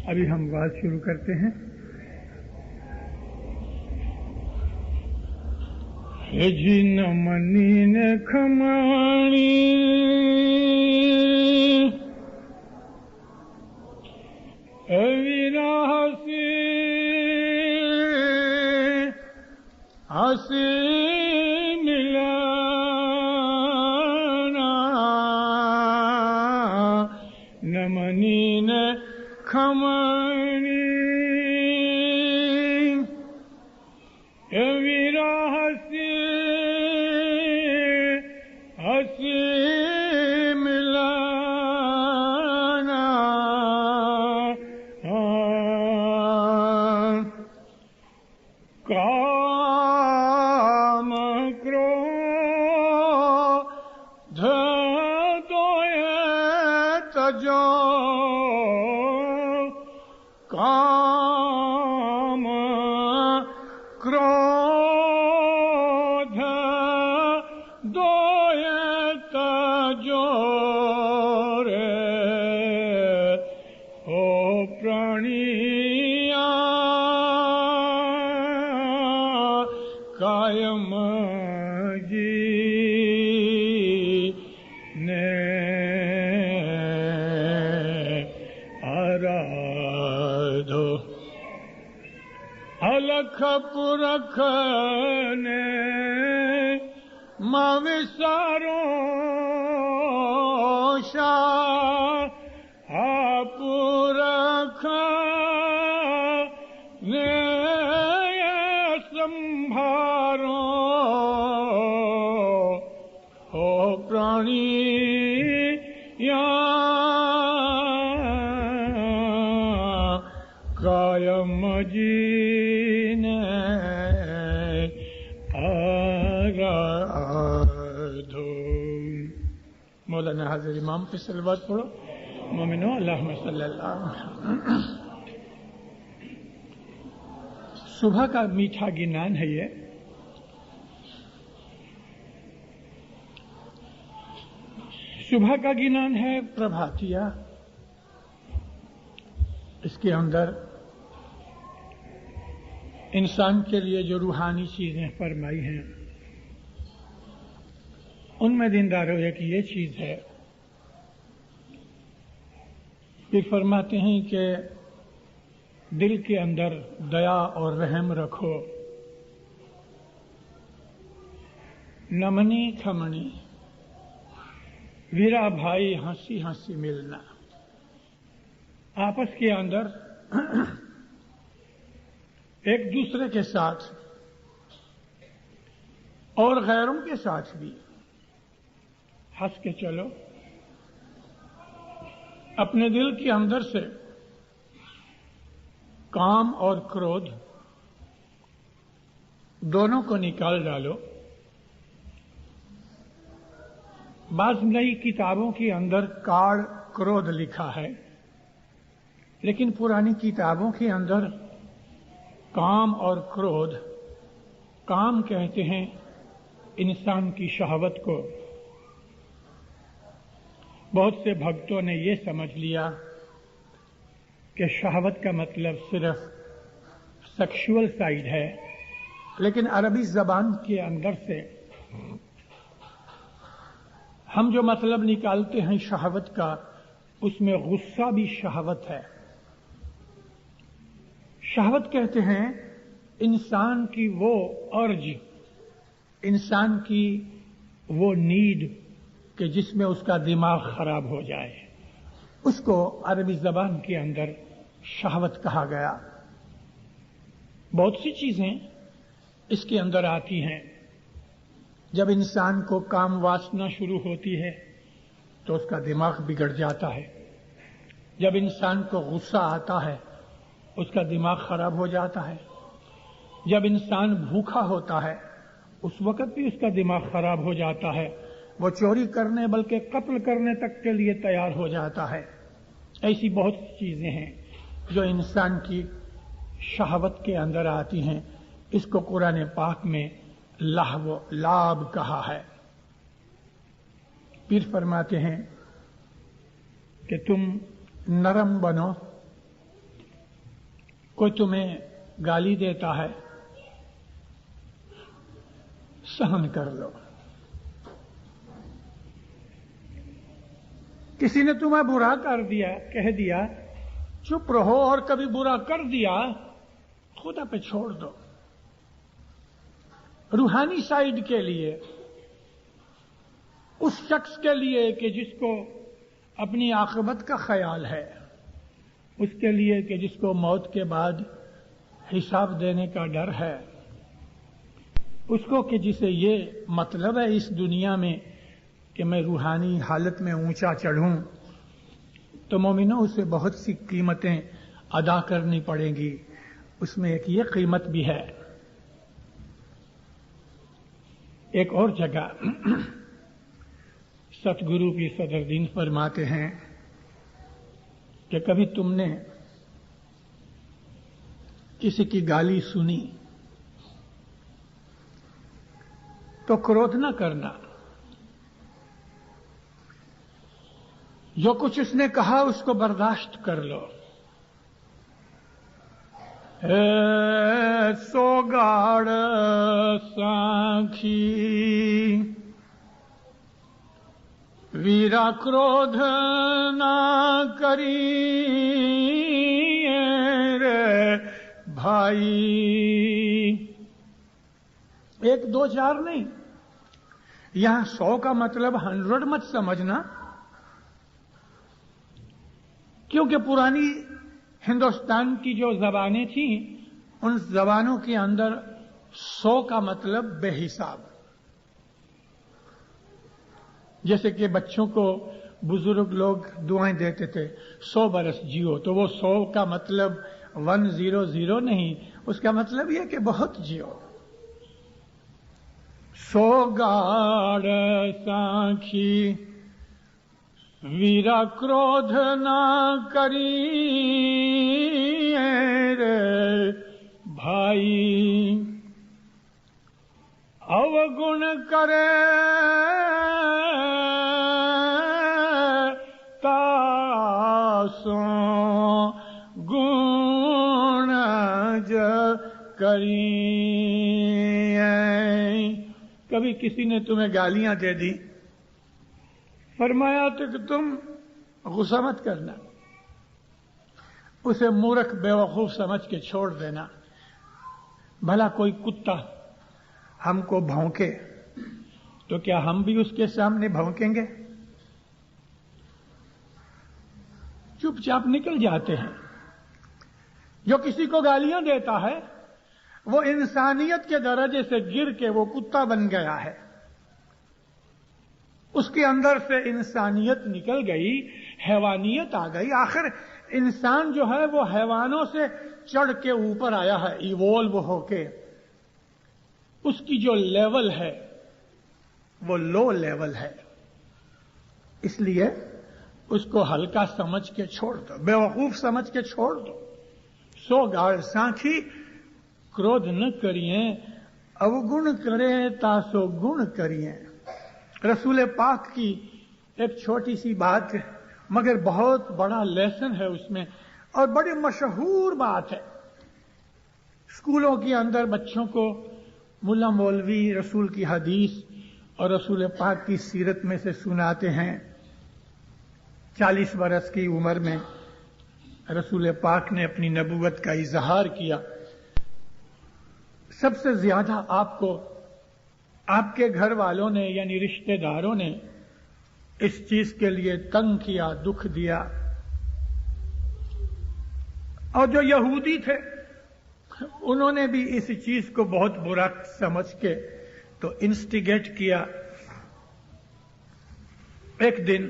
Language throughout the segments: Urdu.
ابھی ہم بات شروع کرتے ہیں. جن منی نے کھمانی ویرا ہسی ملانا نمنی نے کھمانی ویرا ہسی ملانا کام کرودھ دویت جو کام کرودھ دویت جو رے ہو پرانیا کائم جی نے آرادھو الکھ پرکھ نے موسارو شاہ پرکھ نے سمبھارو ہو پرانی یا قائم جین آرادھو. مولانا حاضر امام پہ صلوات پڑھو. مومنو اللہم صلی اللہ علیہ وسلم. صبح کا میٹھا گنان ہے یہ. صبح کا گنان ہے پربھاتیہ. اس کے اندر انسان کے لیے جو روحانی چیزیں فرمائی ہیں ان میں دینداروں ایک یہ چیز ہے. پھر فرماتے ہیں کہ دل کے اندر دیا اور رحم رکھو. نمنی کھمنی ویرا بھائی ہنسی ہنسی ملنا. آپس کے اندر ایک دوسرے کے ساتھ اور غیروں کے ساتھ بھی ہنس کے چلو. اپنے دل کے اندر سے کام اور کرودھ دونوں کو نکال ڈالو. بعض نئی کتابوں کے اندر کاڑ کرودھ لکھا ہے لیکن پرانی کتابوں کے اندر کام اور کرودھ. کام کہتے ہیں انسان کی شہوت کو. بہت سے بھگتوں نے یہ سمجھ لیا کہ شہوت کا مطلب صرف سیکشول سائیڈ ہے، لیکن عربی زبان کے اندر سے ہم جو مطلب نکالتے ہیں شہوت کا، اس میں غصہ بھی شہوت ہے. شہوت کہتے ہیں انسان کی وہ ارج، انسان کی وہ نیڈ کہ جس میں اس کا دماغ خراب ہو جائے، اس کو عربی زبان کے اندر شہوت کہا گیا. بہت سی چیزیں اس کے اندر آتی ہیں. جب انسان کو کام واسنا شروع ہوتی ہے تو اس کا دماغ بگڑ جاتا ہے. جب انسان کو غصہ آتا ہے اس کا دماغ خراب ہو جاتا ہے. جب انسان بھوکا ہوتا ہے اس وقت بھی اس کا دماغ خراب ہو جاتا ہے. وہ چوری کرنے بلکہ قتل کرنے تک کے لیے تیار ہو جاتا ہے. ایسی بہت سی چیزیں ہیں جو انسان کی شہوت کے اندر آتی ہیں. اس کو قرآن پاک میں لہو لعب کہا ہے. پھر فرماتے ہیں کہ تم نرم بنو کوئی تمہیں گالی دیتا ہے سہن کر لو. کسی نے تمہیں برا کر دیا کہہ دیا چپ رہو، اور کبھی برا کر دیا خدا پہ چھوڑ دو. روحانی سائیڈ کے لیے، اس شخص کے لیے کہ جس کو اپنی عاقبت کا خیال ہے، اس کے لیے کہ جس کو موت کے بعد حساب دینے کا ڈر ہے، اس کو کہ جسے یہ مطلب ہے اس دنیا میں کہ میں روحانی حالت میں اونچا چڑھوں، تو مومنوں اسے بہت سی قیمتیں ادا کرنی پڑیں گی. اس میں ایک یہ قیمت بھی ہے. ایک اور جگہ ستگرو کی صدر دین فرماتے ہیں کہ کبھی تم نے کسی کی گالی سنی تو کرودھ نہ کرنا. جو کچھ اس نے کہا اس کو برداشت کر لو. سوگاڑ سانکھی ویرا کرودھ نہ کری رے بھائی. ایک دو چار نہیں، یہاں 100 کا مطلب 100 مت سمجھنا، کیونکہ پرانی ہندوستان کی جو زبانیں تھیں ان زبانوں کے اندر 100 کا مطلب بے حساب. جیسے کہ بچوں کو بزرگ لوگ دعائیں دیتے تھے 100 برس جیو، تو وہ 100 کا مطلب 100 نہیں، اس کا مطلب یہ کہ بہت جیو. سوگاڑ سانکھی ویرا کرودھ نہ کری رے بھائی. اوگن کرے تاسو گن کری. کبھی کسی نے تمہیں گالیاں دے دی، فرمایا تو کہ تم غصہ مت کرنا، اسے مورخ بیوقوف سمجھ کے چھوڑ دینا. بھلا کوئی کتا ہم کو بھونکے تو کیا ہم بھی اس کے سامنے بھونکیں گے؟ چپ چاپ نکل جاتے ہیں. جو کسی کو گالیاں دیتا ہے وہ انسانیت کے درجے سے گر کے وہ کتا بن گیا ہے. اس کے اندر سے انسانیت نکل گئی، حیوانیت آ گئی. آخر انسان جو ہے وہ حیوانوں سے چڑھ کے اوپر آیا ہے، ایوولو ہو کے. اس کی جو لیول ہے وہ لو لیول ہے، اس لیے اس کو ہلکا سمجھ کے چھوڑ دو، بیوقوف سمجھ کے چھوڑ دو. سو گاڑ سانکھی کرودھ نہ کریے، اوگن کرے تاسو گن کریے. رسول پاک کی ایک چھوٹی سی بات ہے مگر بہت بڑا لیسن ہے اس میں، اور بڑی مشہور بات ہے. اسکولوں کے اندر بچوں کو ملا مولوی رسول کی حدیث اور رسول پاک کی سیرت میں سے سناتے ہیں. 40 برس کی عمر میں رسول پاک نے اپنی نبوت کا اظہار کیا. سب سے زیادہ آپ کو آپ کے گھر والوں نے یعنی رشتہ داروں نے اس چیز کے لیے تنگ کیا، دکھ دیا. اور جو یہودی تھے انہوں نے بھی اس چیز کو بہت برا سمجھ کے تو انسٹیگیٹ کیا. ایک دن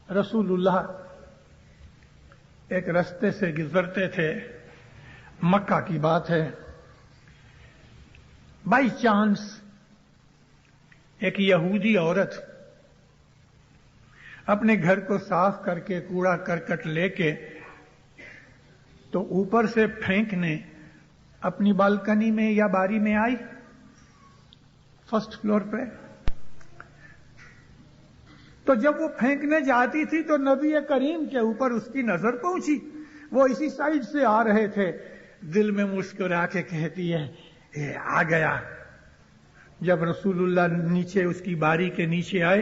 رسول اللہ ایک رستے سے گزرتے تھے، مکہ کی بات ہے. بائی چانس ایک یہودی عورت اپنے گھر کو صاف کر کے کوڑا کرکٹ لے کے تو اوپر سے پھینکنے اپنی بالکنی میں یا باری میں آئی، فرسٹ فلور پہ. تو جب وہ پھینکنے جاتی تھی تو نبی کریم کے اوپر اس کی نظر پہنچی. وہ اسی سائڈ سے آ رہے تھے. دل میں مسکرا کے کہتی ہے آ گیا. جب رسول اللہ نیچے اس کی باری کے نیچے آئے,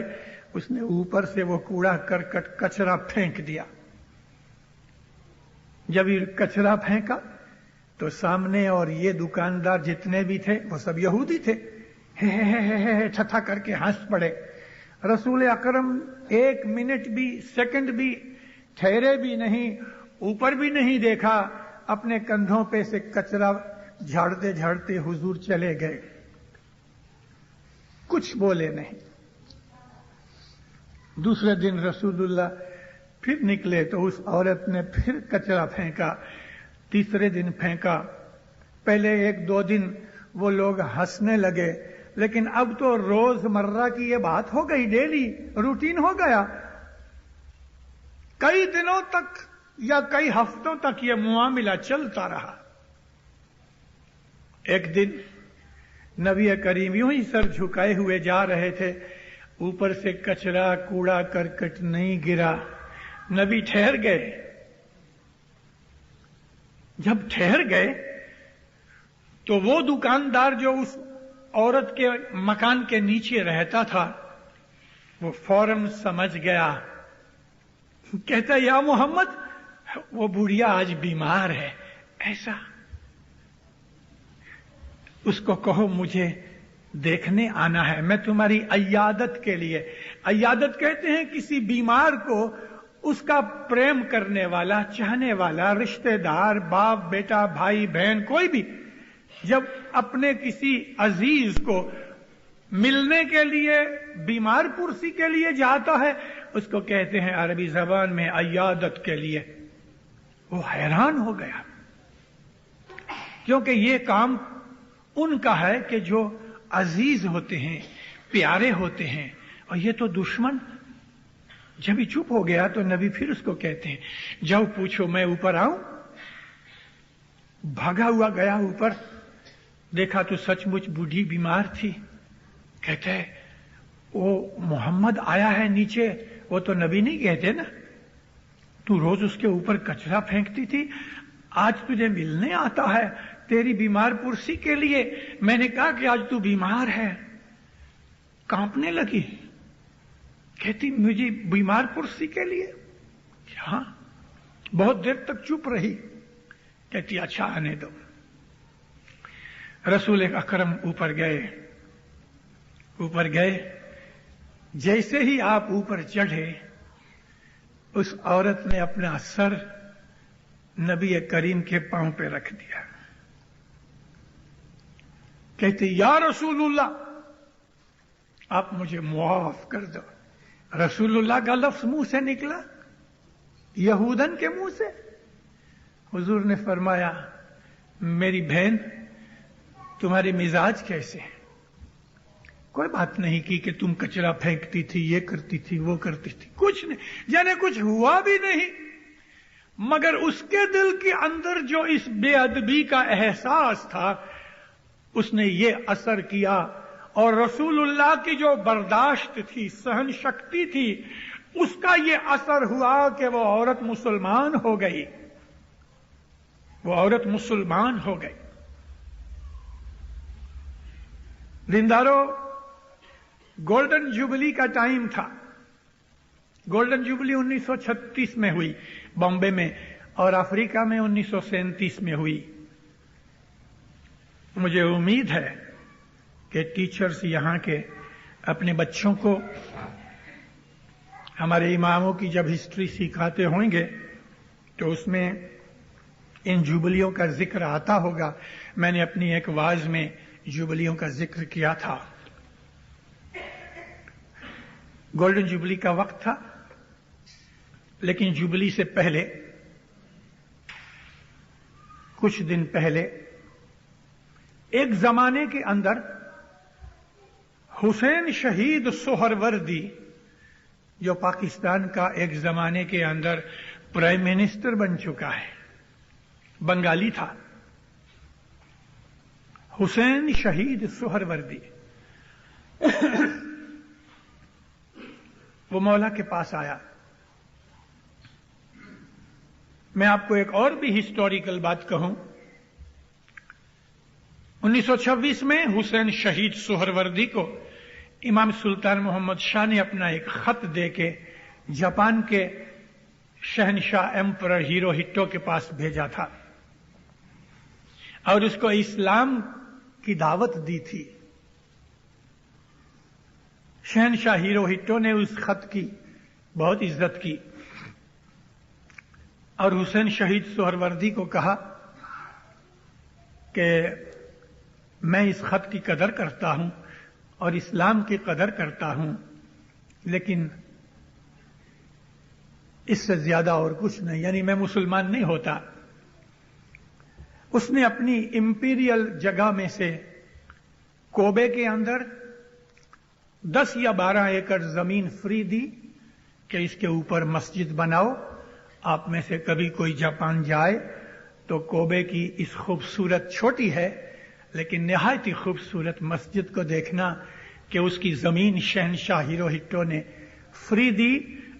اس نے اوپر سے وہ کوڑا کرکٹ کچرا پھینک دیا. جب یہ کچرا پھینکا تو سامنے اور یہ دکاندار جتنے بھی تھے وہ سب یہودی تھے, ٹھٹھا کر کے ہنس پڑے. رسول اکرم 1 منٹ بھی سیکنڈ بھی ٹھہرے بھی نہیں, اوپر بھی نہیں دیکھا, اپنے کندھوں پہ سے کچرا جھاڑتے جھاڑتے حضور چلے گئے, کچھ بولے نہیں. دوسرے دن رسول اللہ پھر نکلے تو اس عورت نے پھر کچرا پھینکا. تیسرے دن پھینکا. پہلے 1-2 دن وہ لوگ ہنسنے لگے, لیکن اب تو روز مرہ کی یہ بات ہو گئی, ڈیلی روٹین ہو گیا. کئی دنوں تک یا کئی ہفتوں تک یہ معاملہ چلتا رہا. ایک دن نبی کریم یوں ہی سر جھکائے ہوئے جا رہے تھے, اوپر سے کچرا کوڑا کرکٹ نہیں گرا. نبی ٹھہر گئے. جب ٹھہر گئے تو وہ دکاندار جو اس عورت کے مکان کے نیچے رہتا تھا وہ فوراً سمجھ گیا. کہتا یا محمد, وہ بڑھیا آج بیمار ہے, ایسا اس کو کہو مجھے دیکھنے آنا ہے, میں تمہاری عیادت کے لیے. عیادت کہتے ہیں کسی بیمار کو اس کا پریم کرنے والا, چاہنے والا, رشتہ دار, باپ بیٹا, بھائی بہن, کوئی بھی جب اپنے کسی عزیز کو ملنے کے لیے بیمار پرسی کے لیے جاتا ہے, اس کو کہتے ہیں عربی زبان میں عیادت کے لیے. وہ حیران ہو گیا, کیونکہ یہ کام ان کا ہے کہ جو عزیز ہوتے ہیں, پیارے ہوتے ہیں, اور یہ تو دشمن. جب ہی چپ ہو گیا تو نبی پھر اس کو کہتے ہیں جاؤ پوچھو میں اوپر آؤں. بھاگا ہوا گیا اوپر, دیکھا تو سچ مچ بوڑھی بیمار تھی. کہتے ہیں وہ محمد آیا ہے نیچے. وہ تو نبی نہیں کہتے نا, تو روز اس کے اوپر کچرا پھینکتی تھی, آج تجھے ملنے آتا ہے تیری بیمار پرسی کے لیے. میں نے کہا کہ آج تو بیمار ہے. کانپنے لگی, کہتی مجھے بیمار پرسی کے لیے. ہاں. بہت دیر تک چپ رہی. کہتی اچھا آنے دو. رسول اکرم اوپر گئے. جیسے ہی آپ اوپر چڑھے, اس عورت نے اپنا سر نبی کریم کے پاؤں پہ رکھ دیا. کہتے یا رسول اللہ آپ مجھے معاف کر دو. رسول اللہ کا لفظ منہ سے نکلا, یہودن کے منہ سے. حضور نے فرمایا میری بہن تمہارے مزاج کیسے ہیں؟ کوئی بات نہیں کی کہ تم کچرا پھینکتی تھی, یہ کرتی تھی, وہ کرتی تھی, کچھ نہیں, جانے کچھ ہوا بھی نہیں. مگر اس کے دل کے اندر جو اس بے ادبی کا احساس تھا اس نے یہ اثر کیا, اور رسول اللہ کی جو برداشت تھی, سہن شکتی تھی, اس کا یہ اثر ہوا کہ وہ عورت مسلمان ہو گئی. دیندارو, گولڈن جوبلی کا ٹائم تھا. گولڈن جوبلی 1936 میں ہوئی بامبے میں, اور افریقہ میں 1937 میں ہوئی. مجھے امید ہے کہ ٹیچرز یہاں کے اپنے بچوں کو ہمارے اماموں کی جب ہسٹری سکھاتے ہوں گے تو اس میں ان جوبلیوں کا ذکر آتا ہوگا. میں نے اپنی ایک واعظ میں جوبلیوں کا ذکر کیا تھا. گولڈن جوبلی کا وقت تھا, لیکن جوبلی سے پہلے کچھ دن پہلے ایک زمانے کے اندر حسین شہید سہروردی, جو پاکستان کا ایک زمانے کے اندر پرائم منسٹر بن چکا ہے, بنگالی تھا. حسین شہید سہروردی وہ مولا کے پاس آیا. میں آپ کو ایک اور بھی ہسٹوریکل بات کہوں. 1926 میں حسین شہید سہروردی کو امام سلطان محمد شاہ نے اپنا ایک خط دے کے جاپان کے شہنشاہ ایمپرر ہیروہیٹو کے پاس بھیجا تھا اور اس کو اسلام کی دعوت دی تھی. شہنشاہ ہیروہیٹو نے اس خط کی بہت عزت کی اور حسین شہید سہروردی کو کہا کہ میں اس خط کی قدر کرتا ہوں اور اسلام کی قدر کرتا ہوں، لیکن اس سے زیادہ اور کچھ نہیں، یعنی میں مسلمان نہیں ہوتا. اس نے اپنی امپیریل جگہ میں سے کوبے کے اندر 10 یا 12 ایکڑ زمین فری دی کہ اس کے اوپر مسجد بناؤ. آپ میں سے کبھی کوئی جاپان جائے تو کوبے کی اس خوبصورت چھوٹی ہے لیکن نہایت ہی خوبصورت مسجد کو دیکھنا کہ اس کی زمین شہنشاہ ہیروہیٹو نے فری دی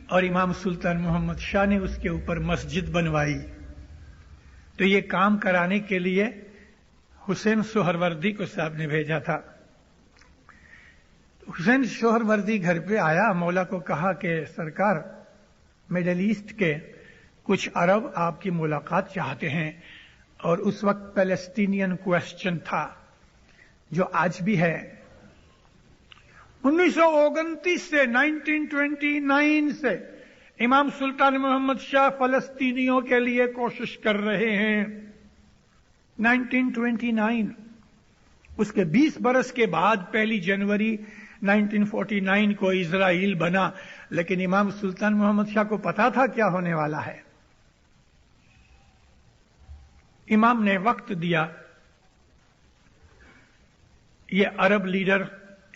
اور امام سلطان محمد شاہ نے اس کے اوپر مسجد بنوائی. تو یہ کام کرانے کے لیے حسین سہروردی کو صاحب نے بھیجا تھا. حسین سہروردی گھر پہ آیا، مولا کو کہا کہ سرکار مڈل ایسٹ کے کچھ عرب آپ کی ملاقات چاہتے ہیں، اور اس وقت پیلسٹینین کوسچن تھا جو آج بھی ہے. 1929 سے 1929 سے امام سلطان محمد شاہ فلسطینیوں کے لیے کوشش کر رہے ہیں. 1929 اس کے 20 برس کے بعد 1 جنوری 1949 کو اسرائیل بنا، لیکن امام سلطان محمد شاہ کو پتا تھا کیا ہونے والا ہے. امام نے وقت دیا. یہ عرب لیڈر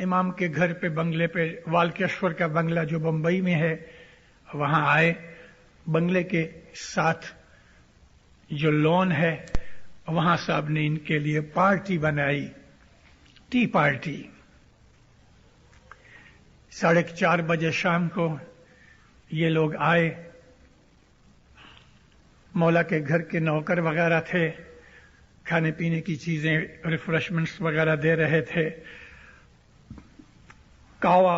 امام کے گھر پہ بنگلے پہ، والکیشور کا بنگلہ جو بمبئی میں ہے، وہاں آئے. بنگلے کے ساتھ جو لون ہے وہاں صاحب نے ان کے لیے پارٹی بنائی، ٹی پارٹی. 4:30 بجے شام کو یہ لوگ آئے. مولا کے گھر کے نوکر وغیرہ تھے، کھانے پینے کی چیزیں، ریفریشمنٹس وغیرہ دے رہے تھے. کاوا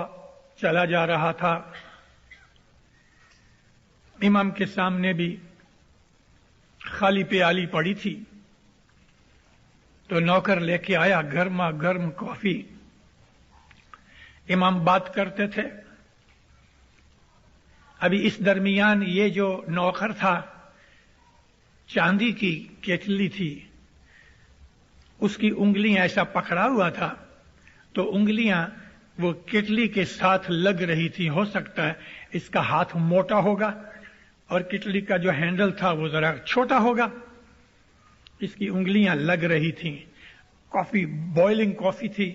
چلا جا رہا تھا. امام کے سامنے بھی خالی پیالی پڑی تھی تو نوکر لے کے آیا گرما گرم کافی. امام بات کرتے تھے. ابھی اس درمیان یہ جو نوکر تھا چاندی کی کیٹلی تھی، اس کی انگلیاں ایسا پکڑا ہوا تھا تو انگلیاں وہ کیٹلی کے ساتھ لگ رہی تھی. ہو سکتا ہے اس کا ہاتھ موٹا ہوگا اور کیٹلی کا جو ہینڈل تھا وہ ذرا چھوٹا ہوگا. اس کی انگلیاں لگ رہی تھیں. کافی بوائلنگ کافی تھی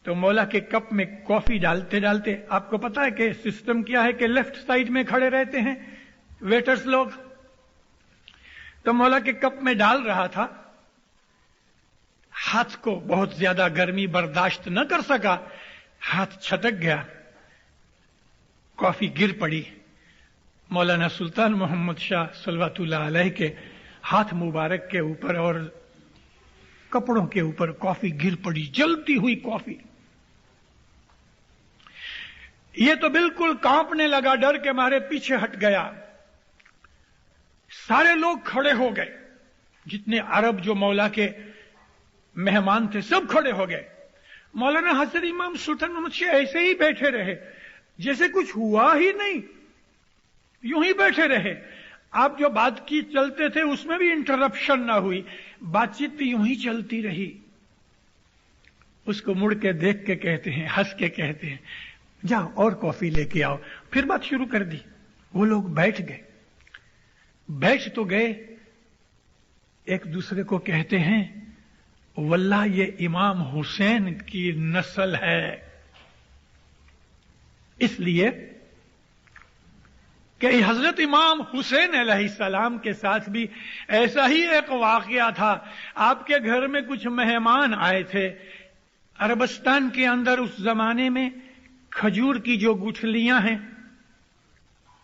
تو مولا کے کپ میں کافی ڈالتے ڈالتے، آپ کو پتا ہے کہ سسٹم کیا ہے کہ لیفٹ سائڈ میں کھڑے رہتے ہیں ویٹرز لوگ، تو مولا کے کپ میں ڈال رہا تھا. ہاتھ کو بہت زیادہ گرمی برداشت نہ کر سکا، ہاتھ چھٹک گیا، کافی گر پڑی. مولانا سلطان محمد شاہ صلوات اللہ علیہ کے ہاتھ مبارک کے اوپر اور کپڑوں کے اوپر کافی گر پڑی، جلتی ہوئی کافی. یہ تو بالکل کانپنے لگا، ڈر کے مارے پیچھے ہٹ گیا. سارے لوگ کھڑے ہو گئے، جتنے عرب جو مولا کے مہمان تھے سب کھڑے ہو گئے. مولانا حضرت امام سلطان محمد شاہ ایسے ہی بیٹھے رہے جیسے کچھ ہوا ہی نہیں، یوں ہی بیٹھے رہے. آپ جو بات کی چلتے تھے اس میں بھی انٹرپشن نہ ہوئی، بات چیت بھی یوں ہی چلتی رہی. اس کو مڑ کے دیکھ کے کہتے ہیں، ہنس کے کہتے ہیں، جاؤ اور کافی لے کے آؤ. پھر بات شروع کر دی. وہ لوگ بیٹھ گئے. بیٹھ تو گئے، ایک دوسرے کو کہتے ہیں واللہ یہ امام حسین کی نسل ہے. اس لیے کہ حضرت امام حسین علیہ السلام کے ساتھ بھی ایسا ہی ایک واقعہ تھا. آپ کے گھر میں کچھ مہمان آئے تھے. عربستان کے اندر اس زمانے میں کھجور کی جو گٹھلیاں ہیں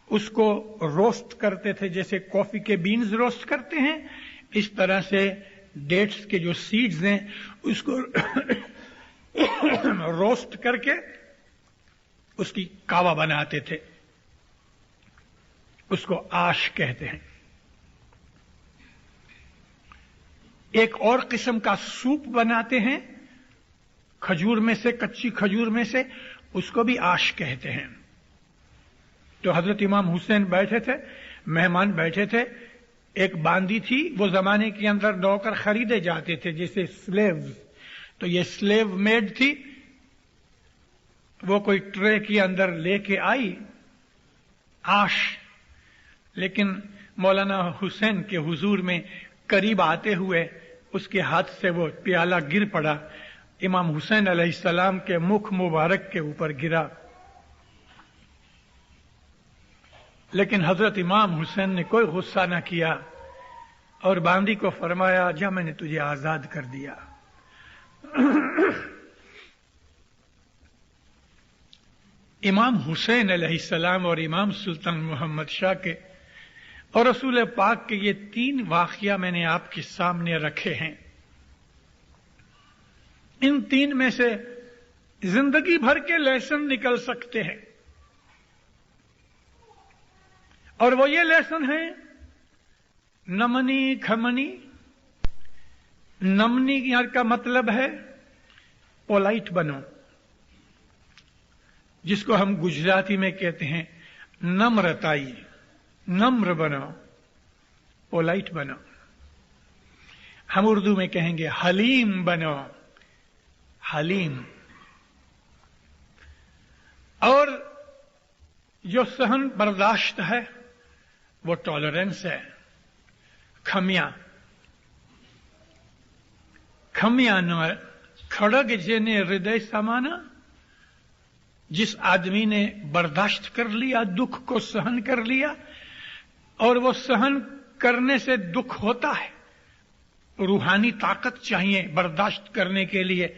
اس کو روسٹ کرتے تھے، جیسے کافی کے بینز روسٹ کرتے ہیں، اس طرح سے ڈیٹس کے جو سیڈز ہیں اس کو روسٹ کر کے اس کی کاوا بناتے تھے، اس کو آش کہتے ہیں۔ ایک اور قسم کا سوپ بناتے ہیں کھجور میں سے، کچی کھجور میں سے، اس کو بھی آش کہتے ہیں۔ تو حضرت امام حسین بیٹھے تھے، مہمان بیٹھے تھے، ایک باندی تھی، وہ زمانے کے اندر نوکر خریدے جاتے تھے جیسے سلیوز، تو یہ سلیو میڈ تھی، وہ کوئی ٹرے کے اندر لے کے آئی آش، لیکن مولانا حسین کے حضور میں قریب آتے ہوئے اس کے ہاتھ سے وہ پیالہ گر پڑا، امام حسین علیہ السلام کے مکھ مبارک کے اوپر گرا، لیکن حضرت امام حسین نے کوئی غصہ نہ کیا اور باندی کو فرمایا جا میں نے تجھے آزاد کر دیا۔ امام حسین علیہ السلام اور امام سلطان محمد شاہ کے اور رسول پاک کے یہ 3 واقعہ میں نے آپ کے سامنے رکھے ہیں۔ ان 3 میں سے زندگی بھر کے لیسن نکل سکتے ہیں، اور وہ یہ لیسن ہے نمنی کھمنی۔ نمنی کا مطلب ہے پولائٹ بنو، جس کو ہم گجراتی میں کہتے ہیں نمرتائی، نمر بنو، پولائٹ بنو۔ ہم اردو میں کہیں گے حلیم بنو، حلیم۔ اور جو سہن برداشت ہے وہ ٹالرنس ہے، کھمیا۔ کھمیا نہ کھڑگ جینے ہردے سمانا، جس آدمی نے برداشت کر لیا، دکھ کو سہن کر لیا، اور وہ سہن کرنے سے دکھ ہوتا ہے، روحانی طاقت چاہیے برداشت کرنے کے لیے۔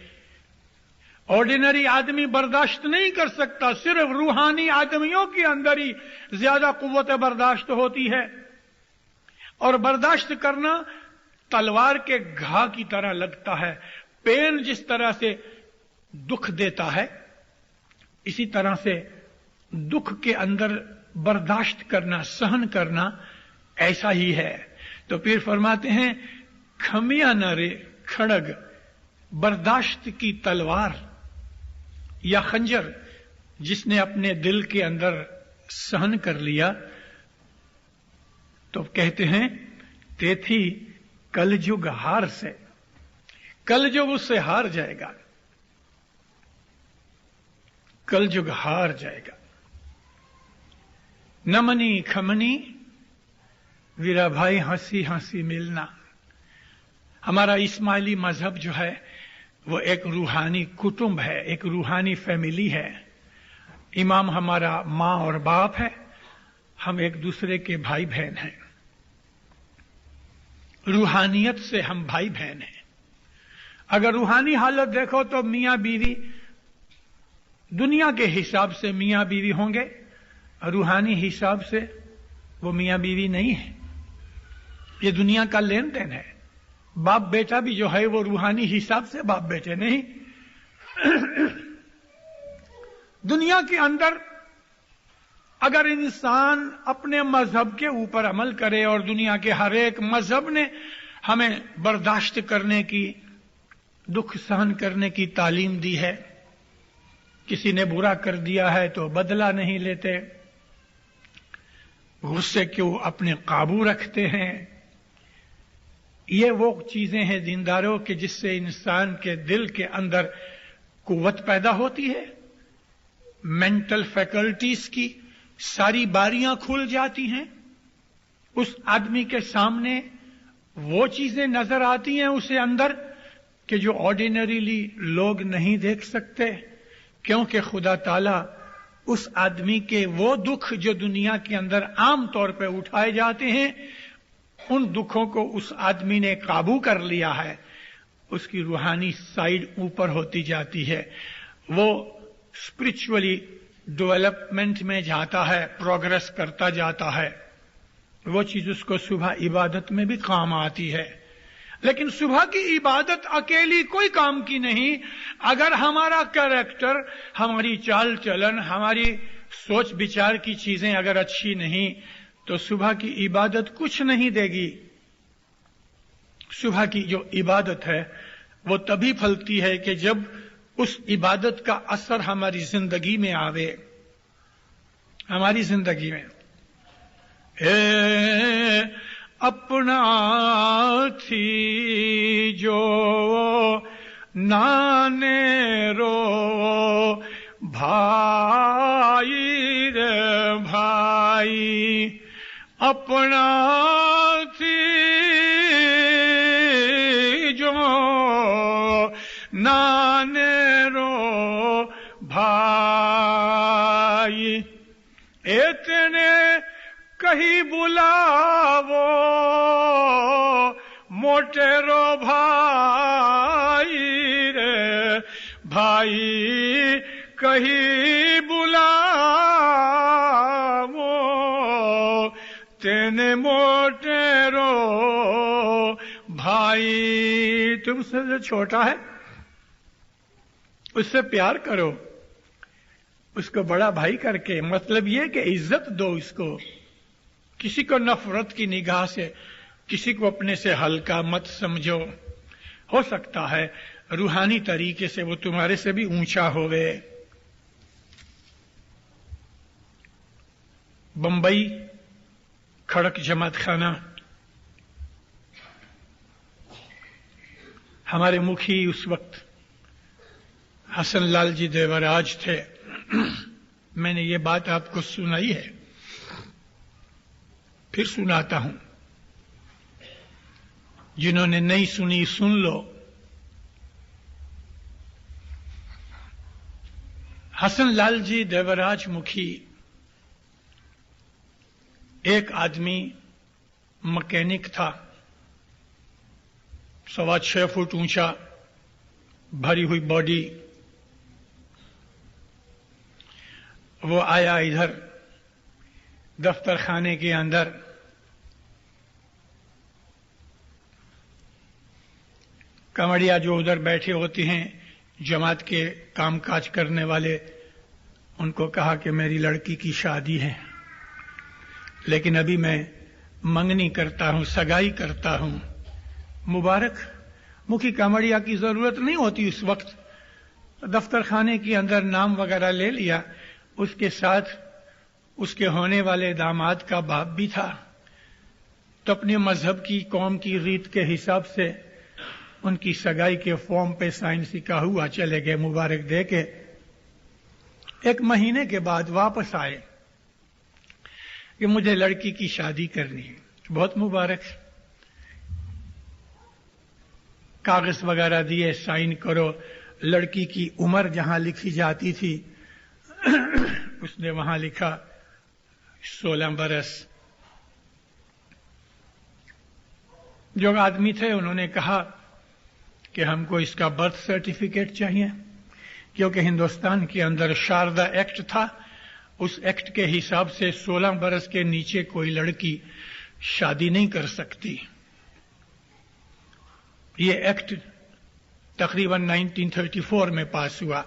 آرڈینری آدمی برداشت نہیں کر سکتا، صرف روحانی آدمیوں کے اندر ہی زیادہ قوت برداشت ہوتی ہے، اور برداشت کرنا تلوار کے گھا کی طرح لگتا ہے۔ پین جس طرح سے دکھ دیتا ہے، اسی طرح سے دکھ کے اندر برداشت کرنا، سہن کرنا ایسا ہی ہے۔ تو پھر فرماتے ہیں کھمیا نہ رے کھڑگ، برداشت کی تلوار یا خنجر جس نے اپنے دل کے اندر سہن کر لیا، تو کہتے ہیں تیتھی کل جگ ہار سے، کل جگ اس سے ہار جائے گا، کل جگ ہار جائے گا۔ نمنی کھمنی ویرا بھائی ہنسی ہنسی ملنا۔ ہمارا اسماعیلی مذہب جو ہے وہ ایک روحانی کٹمب ہے، ایک روحانی فیملی ہے۔ امام ہمارا ماں اور باپ ہے، ہم ایک دوسرے کے بھائی بہن ہیں، روحانیت سے ہم بھائی بہن ہیں۔ اگر روحانی حالت دیکھو تو میاں بیوی دنیا کے حساب سے میاں بیوی ہوں گے، روحانی حساب سے وہ میاں بیوی نہیں ہے، یہ دنیا کا لین دین ہے۔ باپ بیٹا بھی جو ہے وہ روحانی حساب سے باپ بیٹے نہیں۔ دنیا کے اندر اگر انسان اپنے مذہب کے اوپر عمل کرے، اور دنیا کے ہر ایک مذہب نے ہمیں برداشت کرنے کی، دکھ سہن کرنے کی تعلیم دی ہے۔ کسی نے برا کر دیا ہے تو بدلہ نہیں لیتے، غصے کو اپنے قابو رکھتے ہیں۔ یہ وہ چیزیں ہیں دینداروں کے جس سے انسان کے دل کے اندر قوت پیدا ہوتی ہے، مینٹل فیکلٹیز کی ساری باریاں کھل جاتی ہیں، اس آدمی کے سامنے وہ چیزیں نظر آتی ہیں اسے اندر کہ جو آرڈینریلی لوگ نہیں دیکھ سکتے، کیونکہ خدا تعالیٰ اس آدمی کے وہ دکھ جو دنیا کے اندر عام طور پہ اٹھائے جاتے ہیں، ان دکھوں کو اس آدمی نے قابو کر لیا ہے، اس کی روحانی سائیڈ اوپر ہوتی جاتی ہے، وہ اسپرچولی ڈیولپمنٹ میں جاتا ہے، پروگرس کرتا جاتا ہے، وہ چیز اس کو صبح عبادت میں بھی کام آتی ہے. لیکن صبح کی عبادت اکیلی کوئی کام کی نہیں. اگر ہمارا کریکٹر، ہماری چال چلن، ہماری سوچ بچار کی چیزیں اگر اچھی نہیں تو صبح کی عبادت کچھ نہیں دے گی. صبح کی جو عبادت ہے وہ تبھی پھلتی ہے کہ جب اس عبادت کا اثر ہماری زندگی میں آوے. ہماری زندگی میں اپنا تھی جو نانے رو بھائی رے بھائی، اپنا تھی جو نانے رو بھائی، اتنے کہیں بلاو موٹے رو بھائی رے بھائی، کہیں بلاو تینے موٹے رو بھائی. تم سے جو چھوٹا ہے اس سے پیار کرو، اس کو بڑا بھائی کر کے. مطلب یہ کہ عزت دو اس کو. کسی کو نفرت کی نگاہ سے، کسی کو اپنے سے ہلکا مت سمجھو. ہو سکتا ہے روحانی طریقے سے وہ تمہارے سے بھی اونچا ہوئے. بمبئی کھڑک جماعت خانہ، ہمارے مکھی اس وقت حسن لال جی دیوراج تھے. میں نے یہ بات آپ کو سنائی ہے، پھر سناتا ہوں. جنہوں نے نہیں سنی سن لو. حسن لال جی دیوراج مکھی ایک آدمی مکینک تھا، 6.25 فٹ اونچا، بھری ہوئی باڈی. وہ آیا ادھر دفتر خانے کے اندر. کمڑیا جو ادھر بیٹھے ہوتے ہیں جماعت کے کام کاج کرنے والے، ان کو کہا کہ میری لڑکی کی شادی ہے، لیکن ابھی میں منگنی کرتا ہوں، سگائی کرتا ہوں. مبارک. مکھی کمڑیا کی ضرورت نہیں ہوتی اس وقت. دفتر خانے کے اندر نام وغیرہ لے لیا. اس کے ساتھ اس کے ہونے والے داماد کا باپ بھی تھا، تو اپنے مذہب کی، قوم کی ریت کے حساب سے ان کی سگائی کے فارم پہ سائن سکا ہوا چلے گئے مبارک دے کے. 1 مہینے کے بعد واپس آئے کہ مجھے لڑکی کی شادی کرنی ہے. بہت مبارک. کاغذ وغیرہ دیے، سائن کرو. لڑکی کی عمر جہاں لکھی جاتی تھی اس نے وہاں لکھا 16 برس. جو آدمی تھے انہوں نے کہا کہ ہم کو اس کا برتھ سرٹیفکیٹ چاہیے، کیونکہ ہندوستان کے اندر شاردا ایکٹ تھا. اس ایکٹ کے حساب سے 16 برس کے نیچے کوئی لڑکی شادی نہیں کر سکتی. یہ ایکٹ تقریباً 1934 میں پاس ہوا،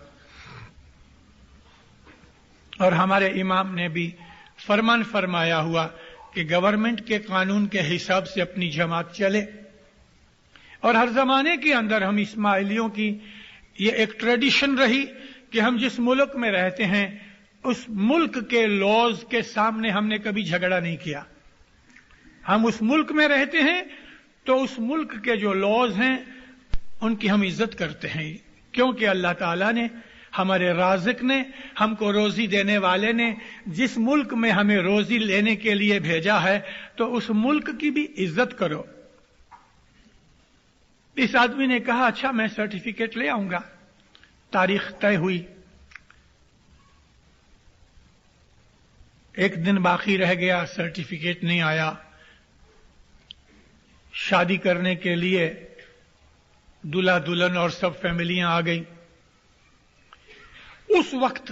اور ہمارے امام نے بھی فرمان فرمایا ہوا کہ گورنمنٹ کے قانون کے حساب سے اپنی جماعت چلے. اور ہر زمانے کے اندر ہم اسماعیلیوں کی یہ ایک ٹریڈیشن رہی کہ ہم جس ملک میں رہتے ہیں اس ملک کے لاز کے سامنے ہم نے کبھی جھگڑا نہیں کیا. ہم اس ملک میں رہتے ہیں تو اس ملک کے جو لاز ہیں ان کی ہم عزت کرتے ہیں، کیونکہ اللہ تعالیٰ نے، ہمارے رازق نے، ہم کو روزی دینے والے نے جس ملک میں ہمیں روزی لینے کے لیے بھیجا ہے تو اس ملک کی بھی عزت کرو. اس آدمی نے کہا اچھا میں سرٹیفکیٹ لے آؤں گا. تاریخ طے ہوئی. 1 دن باقی رہ گیا، سرٹیفکیٹ نہیں آیا. شادی کرنے کے لیے دلہا دلہن اور سب فیملیاں آ گئی. اس وقت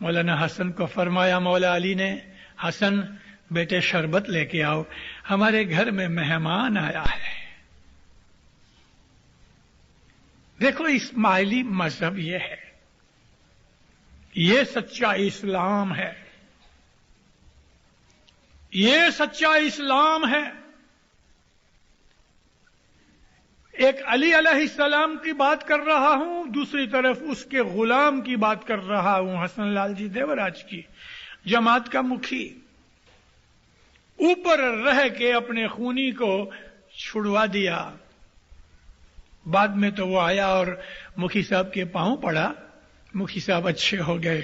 مولانا حسن کو فرمایا مولا علی نے، حسن بیٹے شربت لے کے آؤ، ہمارے گھر میں مہمان آیا ہے۔ دیکھو اسماعیلی مذہب یہ ہے، یہ سچا اسلام ہے، یہ سچا اسلام ہے۔ ایک علی علیہ السلام کی بات کر رہا ہوں، دوسری طرف اس کے غلام کی بات کر رہا ہوں، حسن لال جی دیوراج کی، جماعت کا مکھی، اوپر رہ کے اپنے خونی کو چھڑوا دیا۔ بعد میں تو وہ آیا اور مکھی صاحب کے پاؤں پڑا، مکھی صاحب اچھے ہو گئے۔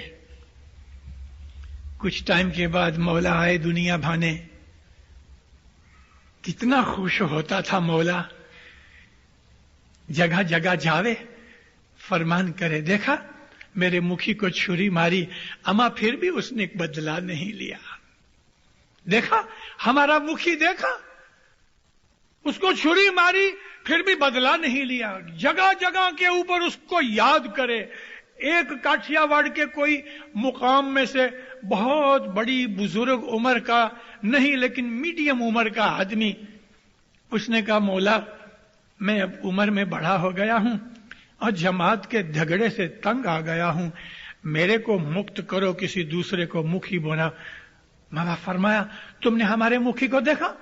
کچھ ٹائم کے بعد مولا آئے دنیا بھانے، کتنا خوش ہوتا تھا مولا، جگہ جگہ جاوے، فرمان کرے، دیکھا میرے مکھی کو چھری ماری، اما پھر بھی اس نے بدلہ نہیں لیا۔ دیکھا ہمارا مکھی، دیکھا اس کو چھری ماری پھر بھی بدلہ نہیں لیا۔ جگہ جگہ کے اوپر اس کو یاد کرے۔ ایک کاٹھیا واڑ کے کوئی مقام میں سے بہت بڑی بزرگ عمر کا نہیں لیکن میڈیم عمر کا آدمی، اس نے کہا مولا میں اب عمر میں بڑا ہو گیا ہوں اور جماعت کے جھگڑے سے تنگ آ گیا ہوں، میرے کو مکت کرو، کسی دوسرے کو مکھی بنا۔ مولا فرمایا تم نے ہمارے مکھی کو دیکھا،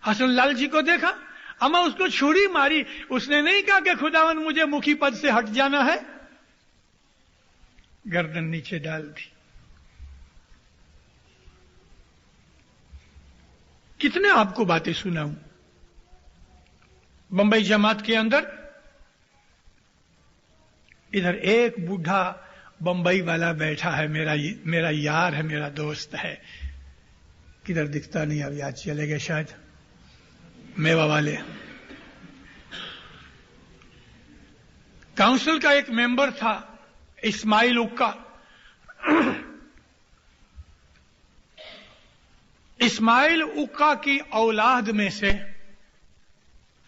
حسن لال جی کو دیکھا، اما اس کو چھری ماری، اس نے نہیں کہا کہ خداوند مجھے مکھی پد سے ہٹ جانا ہے، گردن نیچے ڈال دی۔ کتنے آپ کو باتیں سناؤں۔ بمبئی جماعت کے اندر ادھر ایک بوڑھا بمبئی والا بیٹھا ہے، میرا یار ہے، میرا دوست ہے، کدھر دکھتا نہیں، اب یاد چلے گئے شاید، میوا والے کاؤنسل کا ایک ممبر تھا اسماعیل اکا۔ اسماعیل اکا کی اولاد میں سے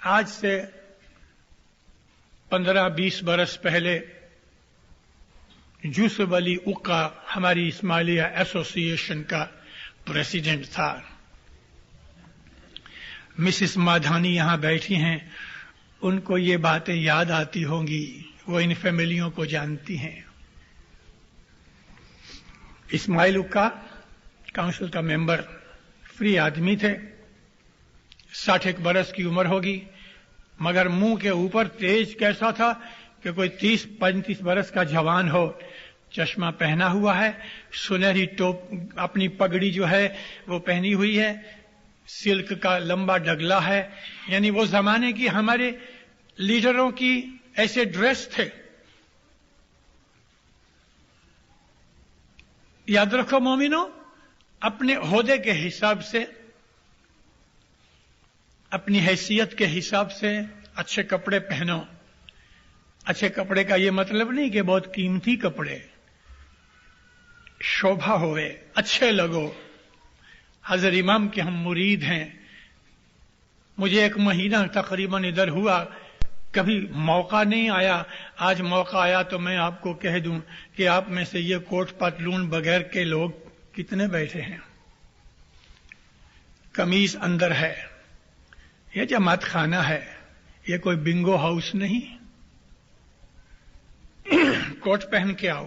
آج سے 15-20 برس پہلے یوسف علی اکا ہماری اسماعیلیہ ایسوسی ایشن کا پریزیڈنٹ تھا۔ مسز مادھانی یہاں بیٹھی ہیں، ان کو یہ باتیں یاد آتی ہوں گی، وہ ان فیملیوں کو جانتی ہیں۔ اسماعیل اکا کاؤنسل کا ممبر، فری آدمی تھے، 60 برس کی عمر ہوگی، مگر منہ کے اوپر تیج کیسا تھا کہ کوئی 30-35 برس کا جوان ہو۔ چشمہ پہنا ہوا ہے، سنہری ٹوپ، اپنی پگڑی جو ہے وہ پہنی ہوئی ہے، سلک کا لمبا ڈگلا ہے، یعنی وہ زمانے کی ہمارے لیڈروں کی ایسے ڈریس تھے۔ یاد رکھو مومنو، اپنے عہدے کے حساب سے، اپنی حیثیت کے حساب سے اچھے کپڑے پہنو۔ اچھے کپڑے کا یہ مطلب نہیں کہ بہت قیمتی کپڑے، شوبھا ہوئے، اچھے لگو۔ حضرت امام کے ہم مرید ہیں، مجھے 1 مہینہ تقریباً ادھر ہوا، کبھی موقع نہیں آیا، آج موقع آیا تو میں آپ کو کہہ دوں کہ آپ میں سے یہ کوٹ پتلون بغیر کے لوگ کتنے بیٹھے ہیں؟ قمیض اندر ہے، یہ جماعت خانہ ہے، یہ کوئی بنگو ہاؤس نہیں۔ کوٹ پہن کے آؤ،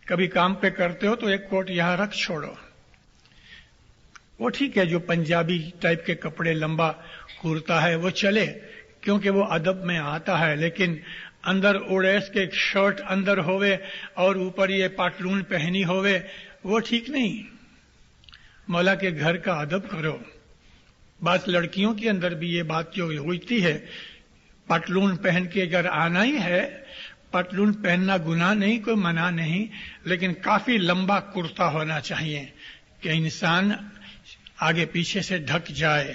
کبھی کام پہ کرتے ہو تو ایک کوٹ یہاں رکھ چھوڑو۔ وہ ٹھیک ہے جو پنجابی ٹائپ کے کپڑے، لمبا کرتا ہے وہ چلے کیونکہ وہ ادب میں آتا ہے، لیکن اندر اوڑیس کے شرٹ اندر ہوئے اور اوپر یہ پاٹلون پہنی ہوئے وہ ٹھیک نہیں۔ مولا کے گھر کا ادب کرو۔ بعض لڑکیوں کے اندر بھی یہ بات جو ہوتی ہے، پتلون پہن کے اگر آنا ہی ہے، پتلون پہننا گناہ نہیں، کوئی منع نہیں، لیکن کافی لمبا کرتا ہونا چاہیے کہ انسان آگے پیچھے سے ڈھک جائے،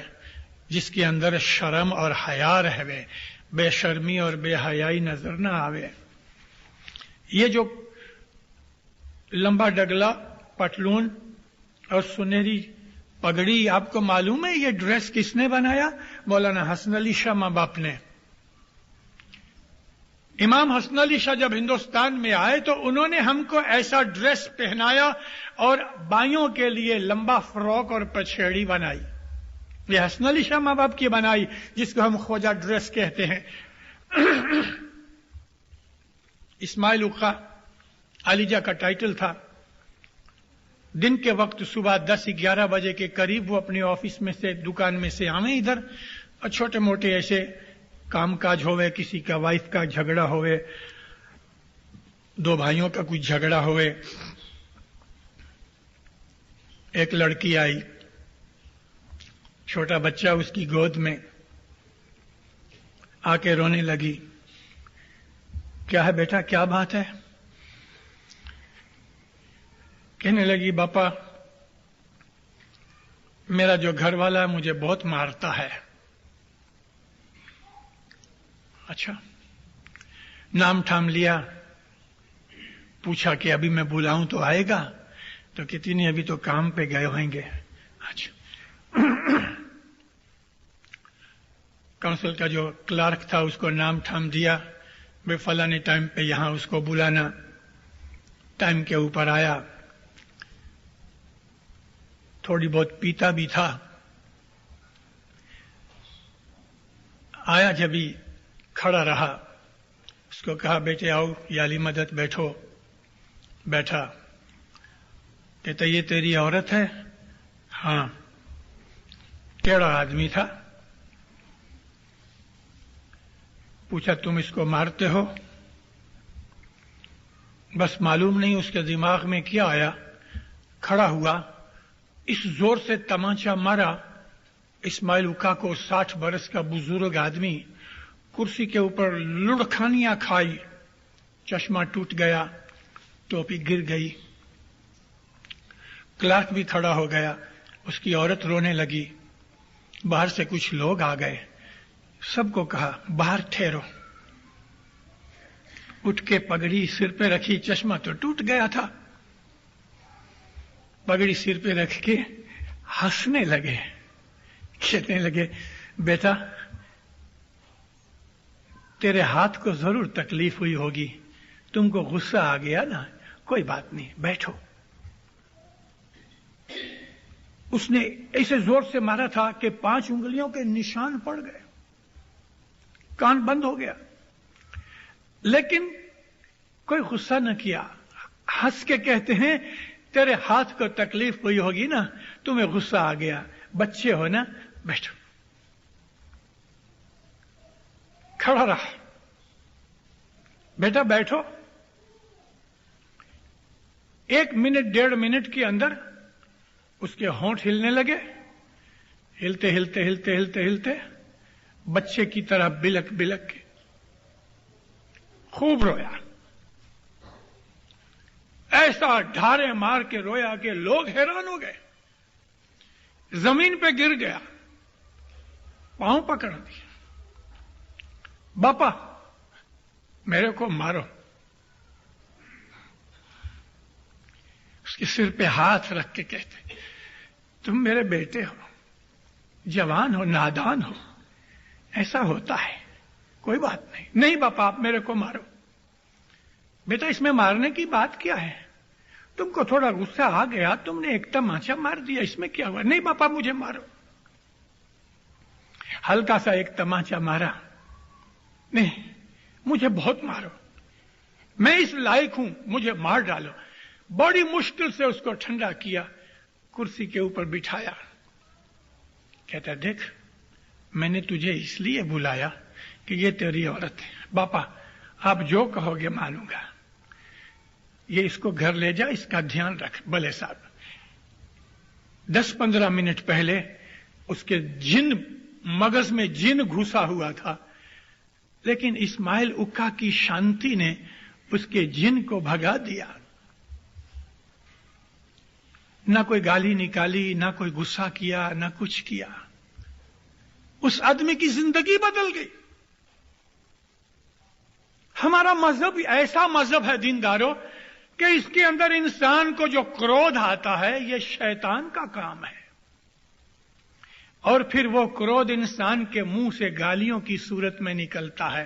جس کے اندر شرم اور حیا رہے، بے شرمی اور بے حیائی نظر نہ آوے۔ یہ جو لمبا ڈگلا پتلون اور سنہری پگڑی، آپ کو معلوم ہے یہ ڈریس کس نے بنایا؟ مولانا حسن علی شاہ ماں باپ نے۔ امام حسن علی شاہ جب ہندوستان میں آئے تو انہوں نے ہم کو ایسا ڈریس پہنایا اور بائیوں کے لیے لمبا فراک اور پچھیڑی بنائی. یہ حسن علی شاہ ماں باپ کی بنائی جس کو ہم خوجہ ڈریس کہتے ہیں. اسماعیل اقا علیجہ کا ٹائٹل تھا. دن کے وقت صبح 10-11 بجے کے قریب وہ اپنے آفس میں سے دکان میں سے آویں ادھر اور چھوٹے موٹے ایسے کام کاج ہوئے, کسی کا وائف کا جھگڑا ہوئے, دو بھائیوں کا کچھ جھگڑا ہوئے. ایک لڑکی آئی, چھوٹا بچہ اس کی گود میں, آ کے رونے لگی. کیا ہے بیٹا, کیا بات ہے؟ کہنے لگی باپا میرا جو گھر والا ہے مجھے بہت مارتا ہے. اچھا, نام ٹھام لیا, پوچھا کہ ابھی میں بلاؤں تو آئے گا؟ تو کہتی نہیں ابھی تو کام پہ گئے ہوئیں گے. اچھا, کونسل کا جو کلرک تھا اس کو نام ٹھام دیا, بے فلاں ٹائم پہ یہاں اس کو بلانا. ٹائم کے اوپر آیا, تھوڑی بہت پیتا بھی تھا. آیا جبھی کھڑا رہا, اس کو کہا بیٹے آؤ یا علی مدد بیٹھو. بیٹھا. کہتا یہ تیری عورت ہے؟ ہاں. ٹیڑھا آدمی تھا. پوچھا تم اس کو مارتے ہو؟ بس معلوم نہیں اس کے دماغ میں کیا آیا, کھڑا ہوا, اس زور سے تمانچہ مارا. اسماعیل اقا کو 60 برس کا بزرگ آدمی کرسی کے اوپر لڑکھانیاں کھائی, چشمہ ٹوٹ گیا, ٹوپی گر گئی. کلرک بھی کھڑا ہو گیا, اس کی عورت رونے لگی. باہر سے کچھ لوگ آ گئے, سب کو کہا باہر ٹھہرو. اٹھ کے پگڑی سر پہ رکھی, چشمہ تو ٹوٹ گیا تھا. پگڑی سر پہ رکھ کے ہنسنے لگے. کہنے لگے بیٹا تیرے ہاتھ کو ضرور تکلیف ہوئی ہوگی, تم کو غصہ آ گیا نا, کوئی بات نہیں بیٹھو. اس نے ایسے زور سے مارا تھا کہ 5 انگلیوں کے نشان پڑ گئے, کان بند ہو گیا. لیکن کوئی غصہ نہ کیا, ہنس کے کہتے ہیں تیرے ہاتھ کو تکلیف ہوئی ہوگی نا, تمہیں غصہ آ گیا, بچے ہو نا, بیٹھو. کھڑا رہا. بیٹا بیٹھو. 1 منٹ 1.5 منٹ کے اندر اس کے ہونٹ ہلنے لگے. ہلتے ہلتے ہلتے ہلتے ہلتے بچے کی طرح بلک بلک کے خوب رویا. ایسا ڈھارے مار کے رویا کہ لوگ حیران ہو گئے. زمین پہ گر گیا, پاؤں پکڑ دیا. باپا میرے کو مارو. اس کے سر پہ ہاتھ رکھ کے کہتے تم میرے بیٹے ہو, جوان ہو, نادان ہو, ایسا ہوتا ہے, کوئی بات نہیں. نہیں باپا آپ میرے کو مارو. بیٹا اس میں مارنے کی بات کیا ہے؟ تم کو تھوڑا غصہ آ گیا, تم نے ایک تمانچہ مار دیا, اس میں کیا ہوا؟ نہیں باپا مجھے مارو. ہلکا سا ایک تمانچہ مارا. نہیں مجھے بہت مارو, میں اس لائق ہوں, مجھے مار ڈالو. بڑی مشکل سے اس کو ٹھنڈا کیا, کرسی کے اوپر بٹھایا. کہتا دیکھ میں نے تجھے اس لیے بلایا کہ یہ تیری عورت ہے. باپا آپ جو کہو گے مانوں گا. یہ اس کو گھر لے جا, اس کا دھیان رکھ. بلے صاحب. 10-15 منٹ پہلے اس کے مغز میں جن گھسا ہوا تھا, لیکن اسماعیل اقا کی شانتی نے اس کے جن کو بھگا دیا. نہ کوئی گالی نکالی, نہ کوئی غصہ کیا, نہ کچھ کیا. اس آدمی کی زندگی بدل گئی. ہمارا مذہب ایسا مذہب ہے دینداروں کہ اس کے اندر انسان کو جو کرودھ آتا ہے یہ شیطان کا کام ہے, اور پھر وہ کرودھ انسان کے منہ سے گالیوں کی صورت میں نکلتا ہے.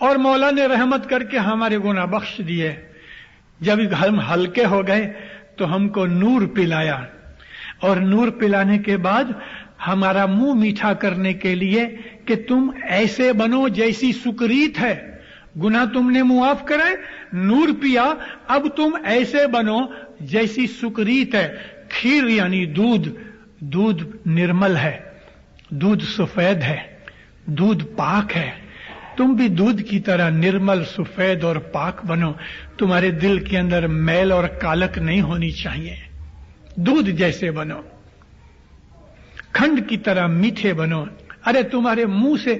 اور مولا نے رحمت کر کے ہمارے گناہ بخش دیے. جب ہم ہلکے ہو گئے تو ہم کو نور پلایا, اور نور پلانے کے بعد ہمارا منہ میٹھا کرنے کے لیے کہ تم ایسے بنو جیسی سکریت ہے. گناہ تم نے معاف کرے, نور پیا, اب تم ایسے بنو جیسی سکریت ہے. کھیر یعنی دودھ, دودھ نرمل ہے, دودھ سفید ہے, دودھ پاک ہے. تم بھی دودھ کی طرح نرمل, سفید اور پاک بنو. تمہارے دل کے اندر میل اور کالک نہیں ہونی چاہیے. دودھ جیسے بنو, کھنڈ کی طرح میٹھے بنو. ارے تمہارے منہ سے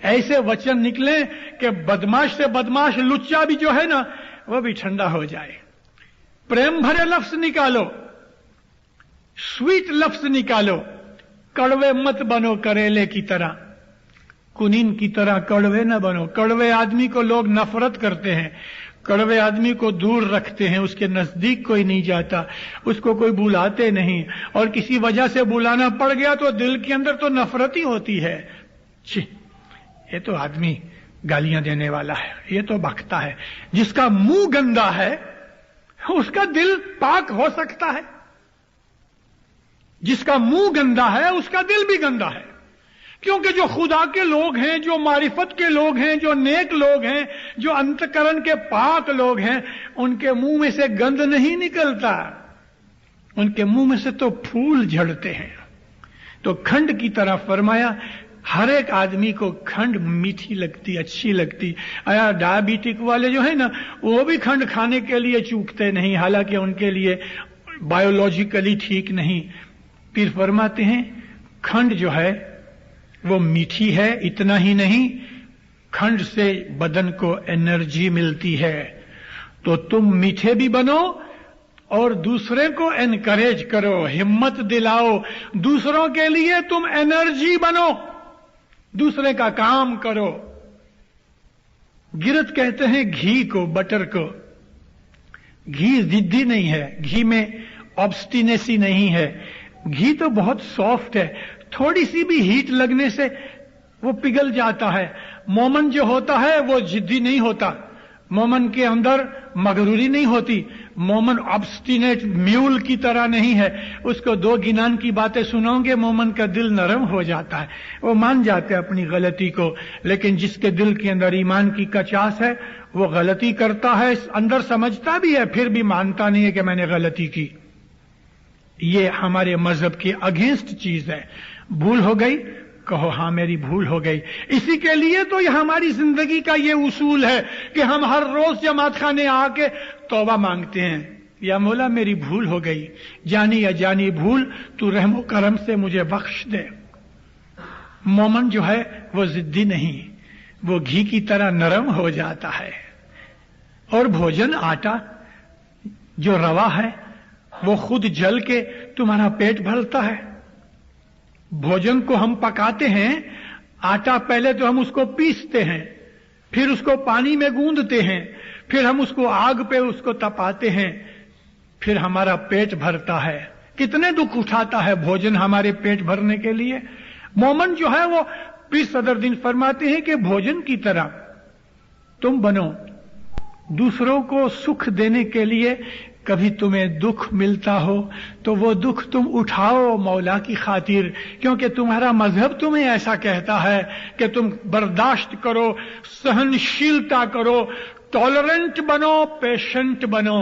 ایسے وچن نکلے کہ بدماش سے بدماش لچا بھی جو ہے نا وہ بھی ٹھنڈا ہو جائے. پریم بھرے لفظ نکالو, سویٹ لفظ نکالو. کڑوے مت بنو کریلے کی طرح, کنین کی طرح کڑوے نہ بنو. کڑوے آدمی کو لوگ نفرت کرتے ہیں, کڑوے آدمی کو دور رکھتے ہیں, اس کے نزدیک کوئی نہیں جاتا, اس کو کوئی بلاتے نہیں, اور کسی وجہ سے بلانا پڑ گیا تو دل کے اندر تو نفرت ہی ہوتی ہے. چھی, یہ تو آدمی گالیاں دینے والا ہے, یہ تو بکتا ہے. جس کا منہ گندا ہے اس کا دل پاک ہو سکتا ہے, جس کا منہ گندا ہے اس کا دل بھی گندا ہے. کیونکہ جو خدا کے لوگ ہیں, جو معرفت کے لوگ ہیں, جو نیک لوگ ہیں, جو انتکرن کے پاک لوگ ہیں, ان کے منہ میں سے گند نہیں نکلتا, ان کے منہ میں سے تو پھول جھڑتے ہیں. تو کھنڈ کی طرح فرمایا, ہر ایک آدمی کو کھنڈ میٹھی لگتی, اچھی لگتی. ڈائبٹک والے جو ہیں نا وہ بھی کھنڈ کھانے کے لیے چوکتے نہیں, حالانکہ ان کے لیے بایولوجیکلی ٹھیک نہیں. پھر فرماتے ہیں کھنڈ جو ہے وہ میٹھی ہے. اتنا ہی نہیں, کھنڈ سے بدن کو انرجی ملتی ہے. تو تم میٹھے بھی بنو اور دوسرے کو انکریج کرو, ہمت دلاؤ. دوسروں کے لیے تم انرجی بنو, دوسرے کا کام کرو. گرت کہتے ہیں گھی کو, بٹر کو. گھی ضدی نہیں ہے, گھی میں آبسٹینیسی نہیں ہے. گھی تو بہت سافٹ ہے, تھوڑی سی بھی ہیٹ لگنے سے وہ پگھل جاتا ہے. مومن جو ہوتا ہے وہ ضدی نہیں ہوتا, مومن کے اندر مغروری نہیں ہوتی. مومن آبسٹینیٹ میول کی طرح نہیں ہے. اس کو دو گنان کی باتیں سناؤں گے مومن کا دل نرم ہو جاتا ہے, وہ مان جاتے اپنی غلطی کو. لیکن جس کے دل کے اندر ایمان کی کچاس ہے وہ غلطی کرتا ہے, اندر سمجھتا بھی ہے, پھر بھی مانتا نہیں ہے کہ میں نے غلطی کی. یہ ہمارے مذہب کے اگینسٹ چیز ہے. بھول ہو گئی, کہو ہاں میری بھول ہو گئی. اسی کے لیے تو یہ ہماری زندگی کا یہ اصول ہے کہ ہم ہر روز جماعت خانے آ کے توبہ مانگتے ہیں, یا مولا میری بھول ہو گئی, جانی یا جانی بھول, تو رحم و کرم سے مجھے بخش دے. مومن جو ہے وہ ضدی نہیں, وہ گھی کی طرح نرم ہو جاتا ہے. اور بھوجن آٹا جو روا ہے وہ خود جل کے تمہارا پیٹ بھرتا ہے. بھوجن کو ہم پکاتے ہیں, آٹا پہلے تو ہم اس کو پیستے ہیں, پھر اس کو پانی میں گوندتے ہیں, پھر ہم اس کو آگ پہ اس کو تپاتے ہیں, پھر ہمارا پیٹ بھرتا ہے. کتنے دکھ اٹھاتا ہے بھوجن ہمارے پیٹ بھرنے کے لیے. مومن جو ہے وہ پیر صدر دین فرماتے ہیں کہ بھوجن کی طرح تم بنو, دوسروں کو سکھ دینے کے لیے. کبھی تمہیں دکھ ملتا ہو تو وہ دکھ تم اٹھاؤ مولا کی خاطر, کیونکہ تمہارا مذہب تمہیں ایسا کہتا ہے کہ تم برداشت کرو, سہنشیلتا کرو, ٹالرنٹ بنو, پیشنٹ بنو.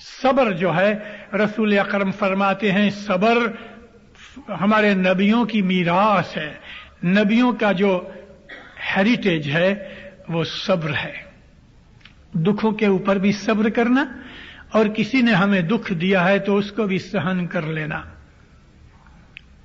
صبر جو ہے رسول اکرم فرماتے ہیں صبر ہمارے نبیوں کی میراث ہے, نبیوں کا جو ہیریٹیج ہے وہ صبر ہے. دکھوں کے اوپر بھی صبر کرنا, اور کسی نے ہمیں دکھ دیا ہے تو اس کو بھی سہن کر لینا.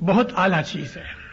بہت اعلیٰ چیز ہے.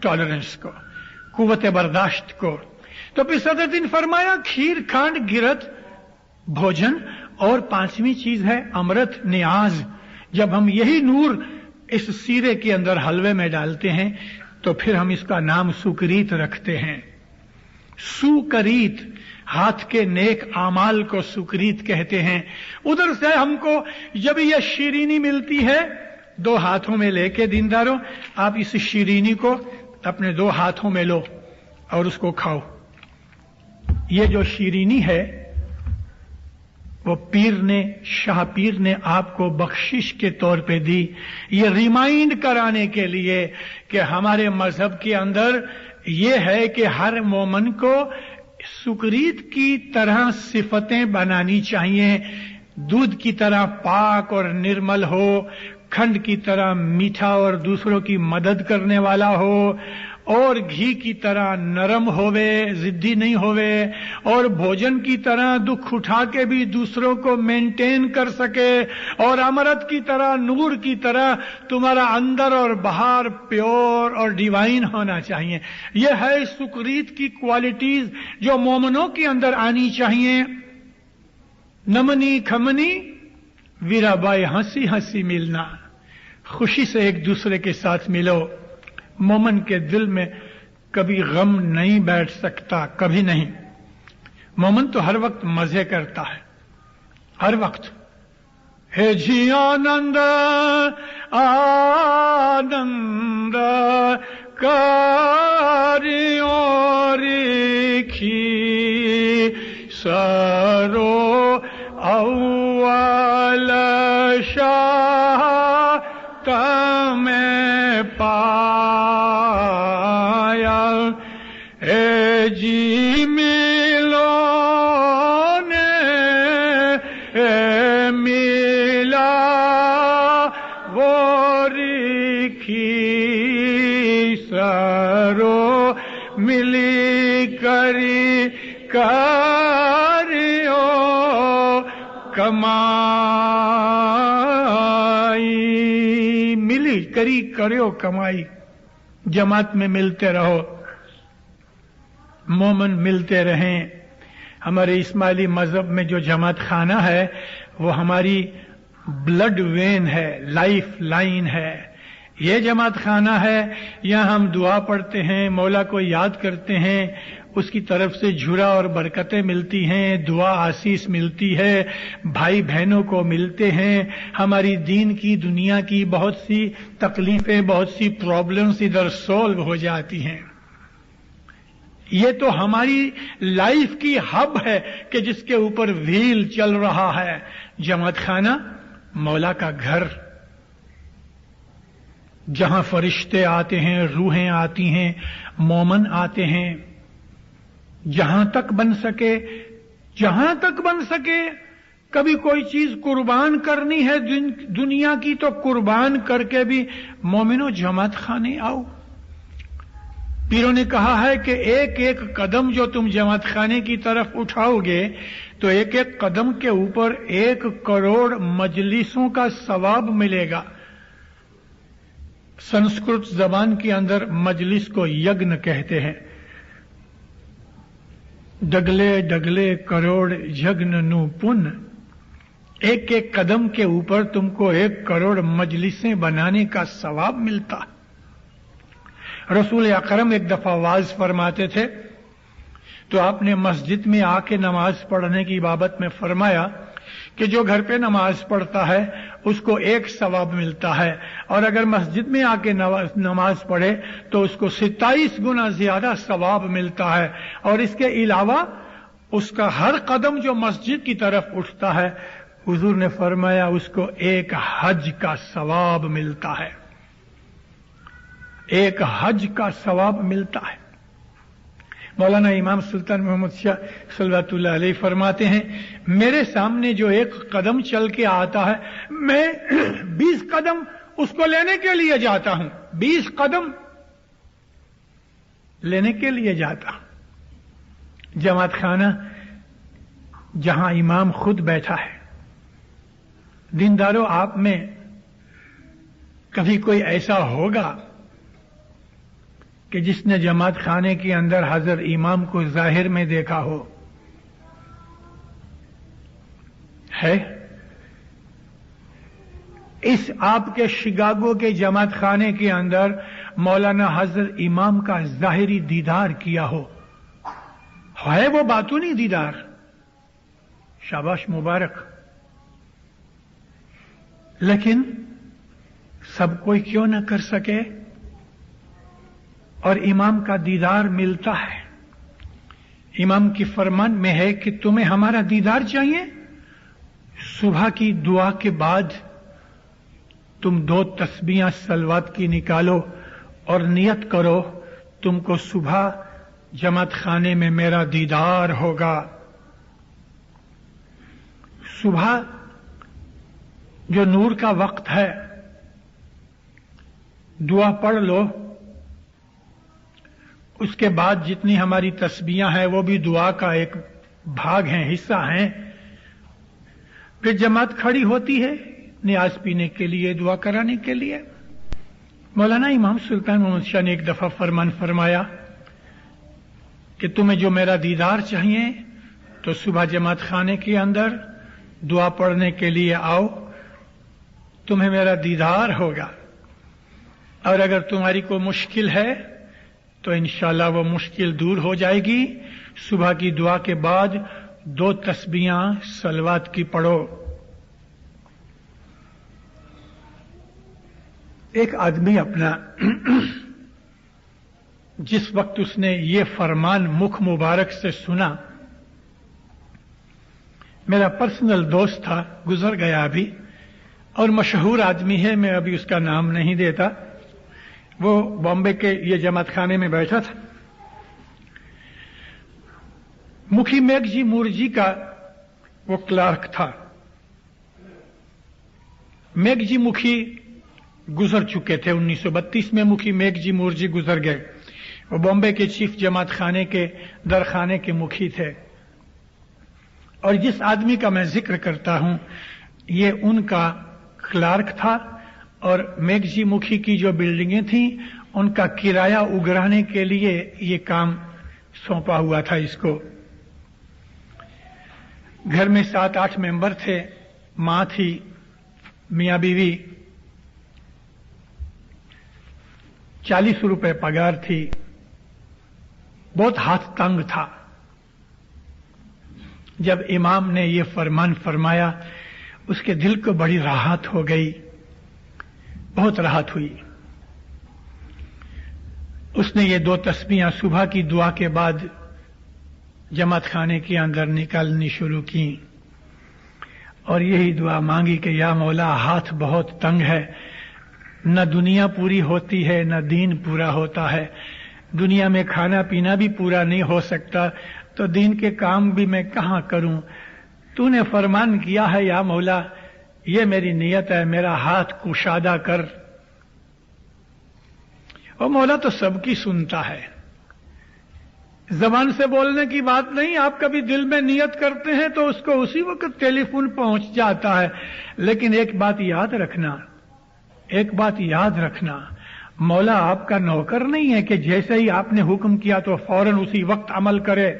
ٹالرنس کو, قوت برداشت کو. تو پھر صدر دین فرمایا کھیر کھانڈ گرت بھوجن, اور پانچویں چیز ہے امرت نیاز. جب ہم یہی نور اس سیرے کے اندر حلوے میں ڈالتے ہیں تو پھر ہم اس کا نام سکریت رکھتے ہیں. سوکریت, ہاتھ کے نیک اعمال کو سکریت کہتے ہیں. ادھر سے ہم کو جب یہ شیرینی ملتی ہے, دو ہاتھوں میں لے کے دینداروں آپ اس شیرینی کو اپنے 2 ہاتھوں میں لو اور اس کو کھاؤ. یہ جو شیرینی ہے وہ شاہ پیر نے آپ کو بخشش کے طور پہ دی، یہ ریمائنڈ کرانے کے لیے کہ ہمارے مذہب کے اندر یہ ہے کہ ہر مومن کو سکریت کی طرح صفتیں بنانی چاہیے، دودھ کی طرح پاک اور نرمل ہو، کھنڈ کی طرح میٹھا اور دوسروں کی مدد کرنے والا ہو، اور گھی کی طرح نرم ہوئے، ضدی نہیں ہوئے، اور بھوجن کی طرح دکھ اٹھا کے بھی دوسروں کو مینٹین کر سکے، اور امرت کی طرح، نور کی طرح تمہارا اندر اور باہر پیور اور ڈیوائن ہونا چاہیے. یہ ہے سکریت کی کوالٹیز جو مومنوں کے اندر آنی چاہیے. نمنی کھمنی ویرا بائی، ہنسی ہنسی ملنا، خوشی سے ایک دوسرے کے ساتھ ملو. مومن کے دل میں کبھی غم نہیں بیٹھ سکتا، کبھی نہیں. مومن تو ہر وقت مزے کرتا ہے، ہر وقت. ہے جی آنند آنند کاریوں ریکھی سرو اول شاہ تمہیں پایا. اے جی ملو نے ملا وہ ریکھی سرو ملی کری کریو کمائی. ملی کری کریو کمائی. جماعت میں ملتے رہو، مومن ملتے رہیں. ہمارے اسماعیلی مذہب میں جو جماعت خانہ ہے وہ ہماری بلڈ وین ہے، لائف لائن ہے. یہ جماعت خانہ ہے، یہاں ہم دعا پڑھتے ہیں، مولا کو یاد کرتے ہیں، اس کی طرف سے جھرا اور برکتیں ملتی ہیں، دعا آسیس ملتی ہے، بھائی بہنوں کو ملتے ہیں. ہماری دین کی، دنیا کی بہت سی تکلیفیں، بہت سی پرابلمز ادھر سولو ہو جاتی ہیں. یہ تو ہماری لائف کی ہب ہے کہ جس کے اوپر وہیل چل رہا ہے. جماعت خانہ مولا کا گھر، جہاں فرشتے آتے ہیں، روحیں آتی ہیں، مومن آتے ہیں. جہاں تک بن سکے کبھی کوئی چیز قربان کرنی ہے دنیا کی تو قربان کر کے بھی مومنوں جماعت خانے آؤ. پیروں نے کہا ہے کہ ایک ایک قدم جو تم جماعت خانے کی طرف اٹھاؤ گے تو ایک ایک قدم کے اوپر 1 کروڑ مجلسوں کا ثواب ملے گا. سنسکرت زبان کے اندر مجلس کو یگن کہتے ہیں. ڈگلے ڈگلے کروڑ یگن نو پن. ایک ایک قدم کے اوپر تم کو 1 کروڑ مجلسیں بنانے کا ثواب ملتا. رسول اکرم ایک دفعہ واعظ فرماتے تھے تو آپ نے مسجد میں آ کے نماز پڑھنے کی بابت میں فرمایا کہ جو گھر پہ نماز پڑھتا ہے اس کو 1 ثواب ملتا ہے، اور اگر مسجد میں آ کے نماز پڑھے تو اس کو 27 گنا زیادہ ثواب ملتا ہے. اور اس کے علاوہ اس کا ہر قدم جو مسجد کی طرف اٹھتا ہے، حضور نے فرمایا اس کو 1 حج کا ثواب ملتا ہے. 1 حج کا ثواب ملتا ہے. مولانا امام سلطان محمد شاہ صلوات اللہ علیہ فرماتے ہیں میرے سامنے جو 1 قدم چل کے آتا ہے میں 20 قدم اس کو لینے کے لیے جاتا ہوں. 20 قدم لینے کے لیے جاتا ہوں. جماعت خانہ جہاں امام خود بیٹھا ہے. دینداروں، آپ میں کبھی کوئی ایسا ہوگا کہ جس نے جماعت خانے کے اندر حضرت امام کو ظاہر میں دیکھا ہو؟ ہے؟ اس آپ کے شکاگو کے جماعت خانے کے اندر مولانا حضرت امام کا ظاہری دیدار کیا ہو؟ ہے وہ باطنی دیدار؟ شاباش، مبارک. لیکن سب کوئی کیوں نہ کر سکے؟ اور امام کا دیدار ملتا ہے. امام کی فرمان میں ہے کہ تمہیں ہمارا دیدار چاہیے، صبح کی دعا کے بعد تم 2 تسبیحاں صلوات کی نکالو اور نیت کرو تم کو صبح جماعت خانے میں میرا دیدار ہوگا. صبح جو نور کا وقت ہے، دعا پڑھ لو، اس کے بعد جتنی ہماری تسبیحاں ہیں وہ بھی دعا کا ایک بھاگ ہیں، حصہ ہیں. پھر جماعت کھڑی ہوتی ہے نیاز پینے کے لیے، دعا کرانے کے لیے. مولانا امام سلطان محمد شاہ نے ایک دفعہ فرمان فرمایا کہ تمہیں جو میرا دیدار چاہیے تو صبح جماعت خانے کے اندر دعا پڑھنے کے لیے آؤ، تمہیں میرا دیدار ہوگا. اور اگر تمہاری کوئی مشکل ہے تو انشاءاللہ وہ مشکل دور ہو جائے گی. صبح کی دعا کے بعد 2 تسبیحاں صلوات کی پڑھو. ایک آدمی اپنا جس وقت اس نے یہ فرمان مکھ مبارک سے سنا، میرا پرسنل دوست تھا، گزر گیا ابھی، اور مشہور آدمی ہے، میں ابھی اس کا نام نہیں دیتا. وہ بامبے کے یہ جماعت خانے میں بیٹھا تھا. مکھی میگھ جی مورجی کا وہ کلارک تھا. میگھ جی مکھی گزر چکے تھے، 1932 میں مکھی میگھ جی مورجی گزر گئے. وہ بامبے کے چیف جماعت خانے کے درخانے کے مکھی تھے. اور جس آدمی کا میں ذکر کرتا ہوں یہ ان کا کلارک تھا، اور میگھ جی مکھی کی جو بلڈنگیں تھیں ان کا کرایہ اگرانے کے لیے یہ کام سونپا ہوا تھا اس کو. گھر میں 7-8 ممبر تھے، ماں تھی، میاں بیوی، 40 روپے پگار تھی. بہت ہاتھ تنگ تھا. جب امام نے یہ فرمان فرمایا اس کے دل کو بڑی راحت ہو گئی، بہت راحت ہوئی. اس نے یہ 2 تسبیحاں صبح کی دعا کے بعد جماعت خانے کے اندر نکالنی شروع کی اور یہی دعا مانگی کہ یا مولا ہاتھ بہت تنگ ہے، نہ دنیا پوری ہوتی ہے نہ دین پورا ہوتا ہے. دنیا میں کھانا پینا بھی پورا نہیں ہو سکتا تو دین کے کام بھی میں کہاں کروں. تو نے فرمان کیا ہے یا مولا، یہ میری نیت ہے، میرا ہاتھ کشادہ کر. اور مولا تو سب کی سنتا ہے، زبان سے بولنے کی بات نہیں. آپ کبھی دل میں نیت کرتے ہیں تو اس کو اسی وقت ٹیلی فون پہنچ جاتا ہے. لیکن ایک بات یاد رکھنا، مولا آپ کا نوکر نہیں ہے کہ جیسے ہی آپ نے حکم کیا تو فوراً اسی وقت عمل کرے.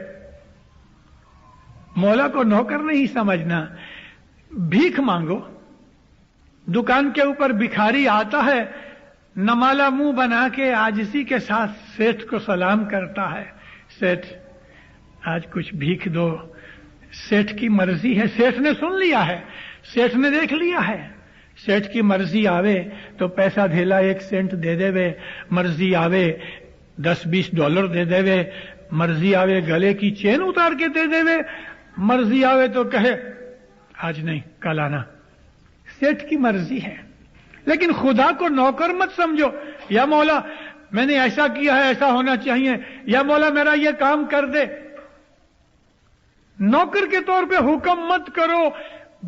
مولا کو نوکر نہیں سمجھنا. بھیک مانگو، دکان کے اوپر بھکاری آتا ہے، نمالا منہ بنا کے عاجزی کے ساتھ سیٹھ کو سلام کرتا ہے، سیٹھ آج کچھ بھیک دو. سیٹھ کی مرضی ہے، سیٹھ نے سن لیا ہے، سیٹھ نے دیکھ لیا ہے. سیٹھ کی مرضی آوے تو پیسہ دھیلا 1 سینٹ دے دے وے، مرضی آوے $10-20 دے دے وے، مرضی آوے گلے کی چین اتار کے دے دے وے، مرضی آوے تو کہے آج نہیں کل آنا. سیٹھ کی مرضی ہے. لیکن خدا کو نوکر مت سمجھو. یا مولا میں نے ایسا کیا ہے، ایسا ہونا چاہیے، یا مولا میرا یہ کام کر دے. نوکر کے طور پہ حکم مت کرو،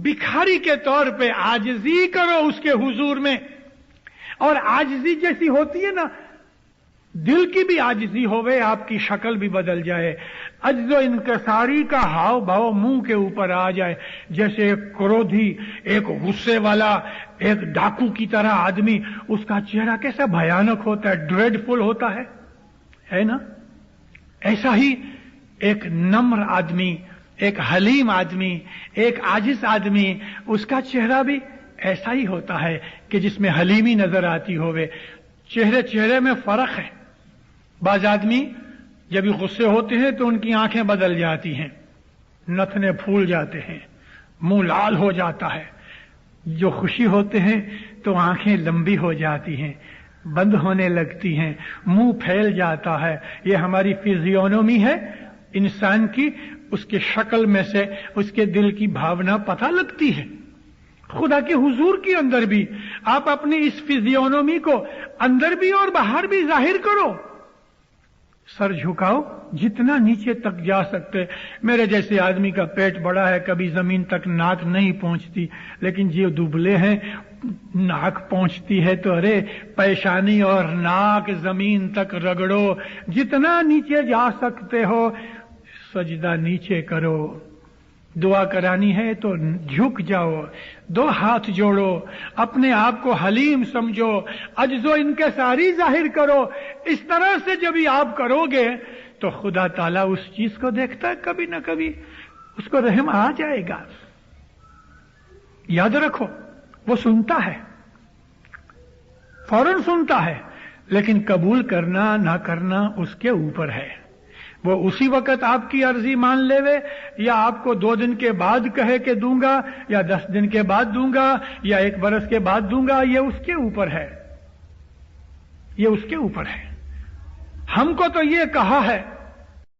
بھکاری کے طور پہ عاجزی کرو اس کے حضور میں. اور عاجزی جیسی ہوتی ہے نا، دل کی بھی عاجزی ہوئے، آپ کی شکل بھی بدل جائے. عجز و انکساری کا ہاؤ بھاؤ منہ کے اوپر آ جائے، جیسے ایک کرودھی، ایک غصے والا، ایک ڈاکو کی طرح آدمی، اس کا چہرہ کیسا بھیانک ہوتا ہے، ڈریڈفل ہوتا ہے نا. ایسا ہی ایک نمر آدمی، ایک حلیم آدمی، ایک عاجز آدمی، اس کا چہرہ بھی ایسا ہی ہوتا ہے کہ جس میں حلیمی نظر آتی ہوئے. چہرے میں فرق ہے. بعض آدمی جب یہ غصے ہوتے ہیں تو ان کی آنکھیں بدل جاتی ہیں، نتنے پھول جاتے ہیں، منہ لال ہو جاتا ہے. جو خوشی ہوتے ہیں تو آنکھیں لمبی ہو جاتی ہیں. بند ہونے لگتی ہیں، منہ پھیل جاتا ہے. یہ ہماری فزیونومی ہے انسان کی، اس کے شکل میں سے اس کے دل کی بھاونا پتہ لگتی ہے. خدا کے حضور کے اندر بھی آپ اپنی اس فزیونومی کو اندر بھی اور باہر بھی ظاہر کرو. سر جھکاؤ جتنا نیچے تک جا سکتے. میرے جیسے آدمی کا پیٹ بڑا ہے، کبھی زمین تک ناک نہیں پہنچتی، لیکن جو دبلے ہیں ناک پہنچتی ہے، تو ارے پیشانی اور ناک زمین تک رگڑو. جتنا نیچے جا سکتے ہو سجدہ نیچے کرو. دعا کرانی ہے تو جھک جاؤ، دو ہاتھ جوڑو، اپنے آپ کو حلیم سمجھو، عجز و انکساری ظاہر کرو. اس طرح سے جب آپ کرو گے تو خدا تعالیٰ اس چیز کو دیکھتا ہے، کبھی نہ کبھی اس کو رحم آ جائے گا. یاد رکھو وہ سنتا ہے، فوراً سنتا ہے، لیکن قبول کرنا نہ کرنا اس کے اوپر ہے. وہ اسی وقت آپ کی عرضی مان لے وے، یا آپ کو 2 دن کے بعد کہے کہ دوں گا، یا 10 دن کے بعد دوں گا، یا 1 برس کے بعد دوں گا. یہ اس کے اوپر ہے، یہ اس کے اوپر ہے. ہم کو تو یہ کہا ہے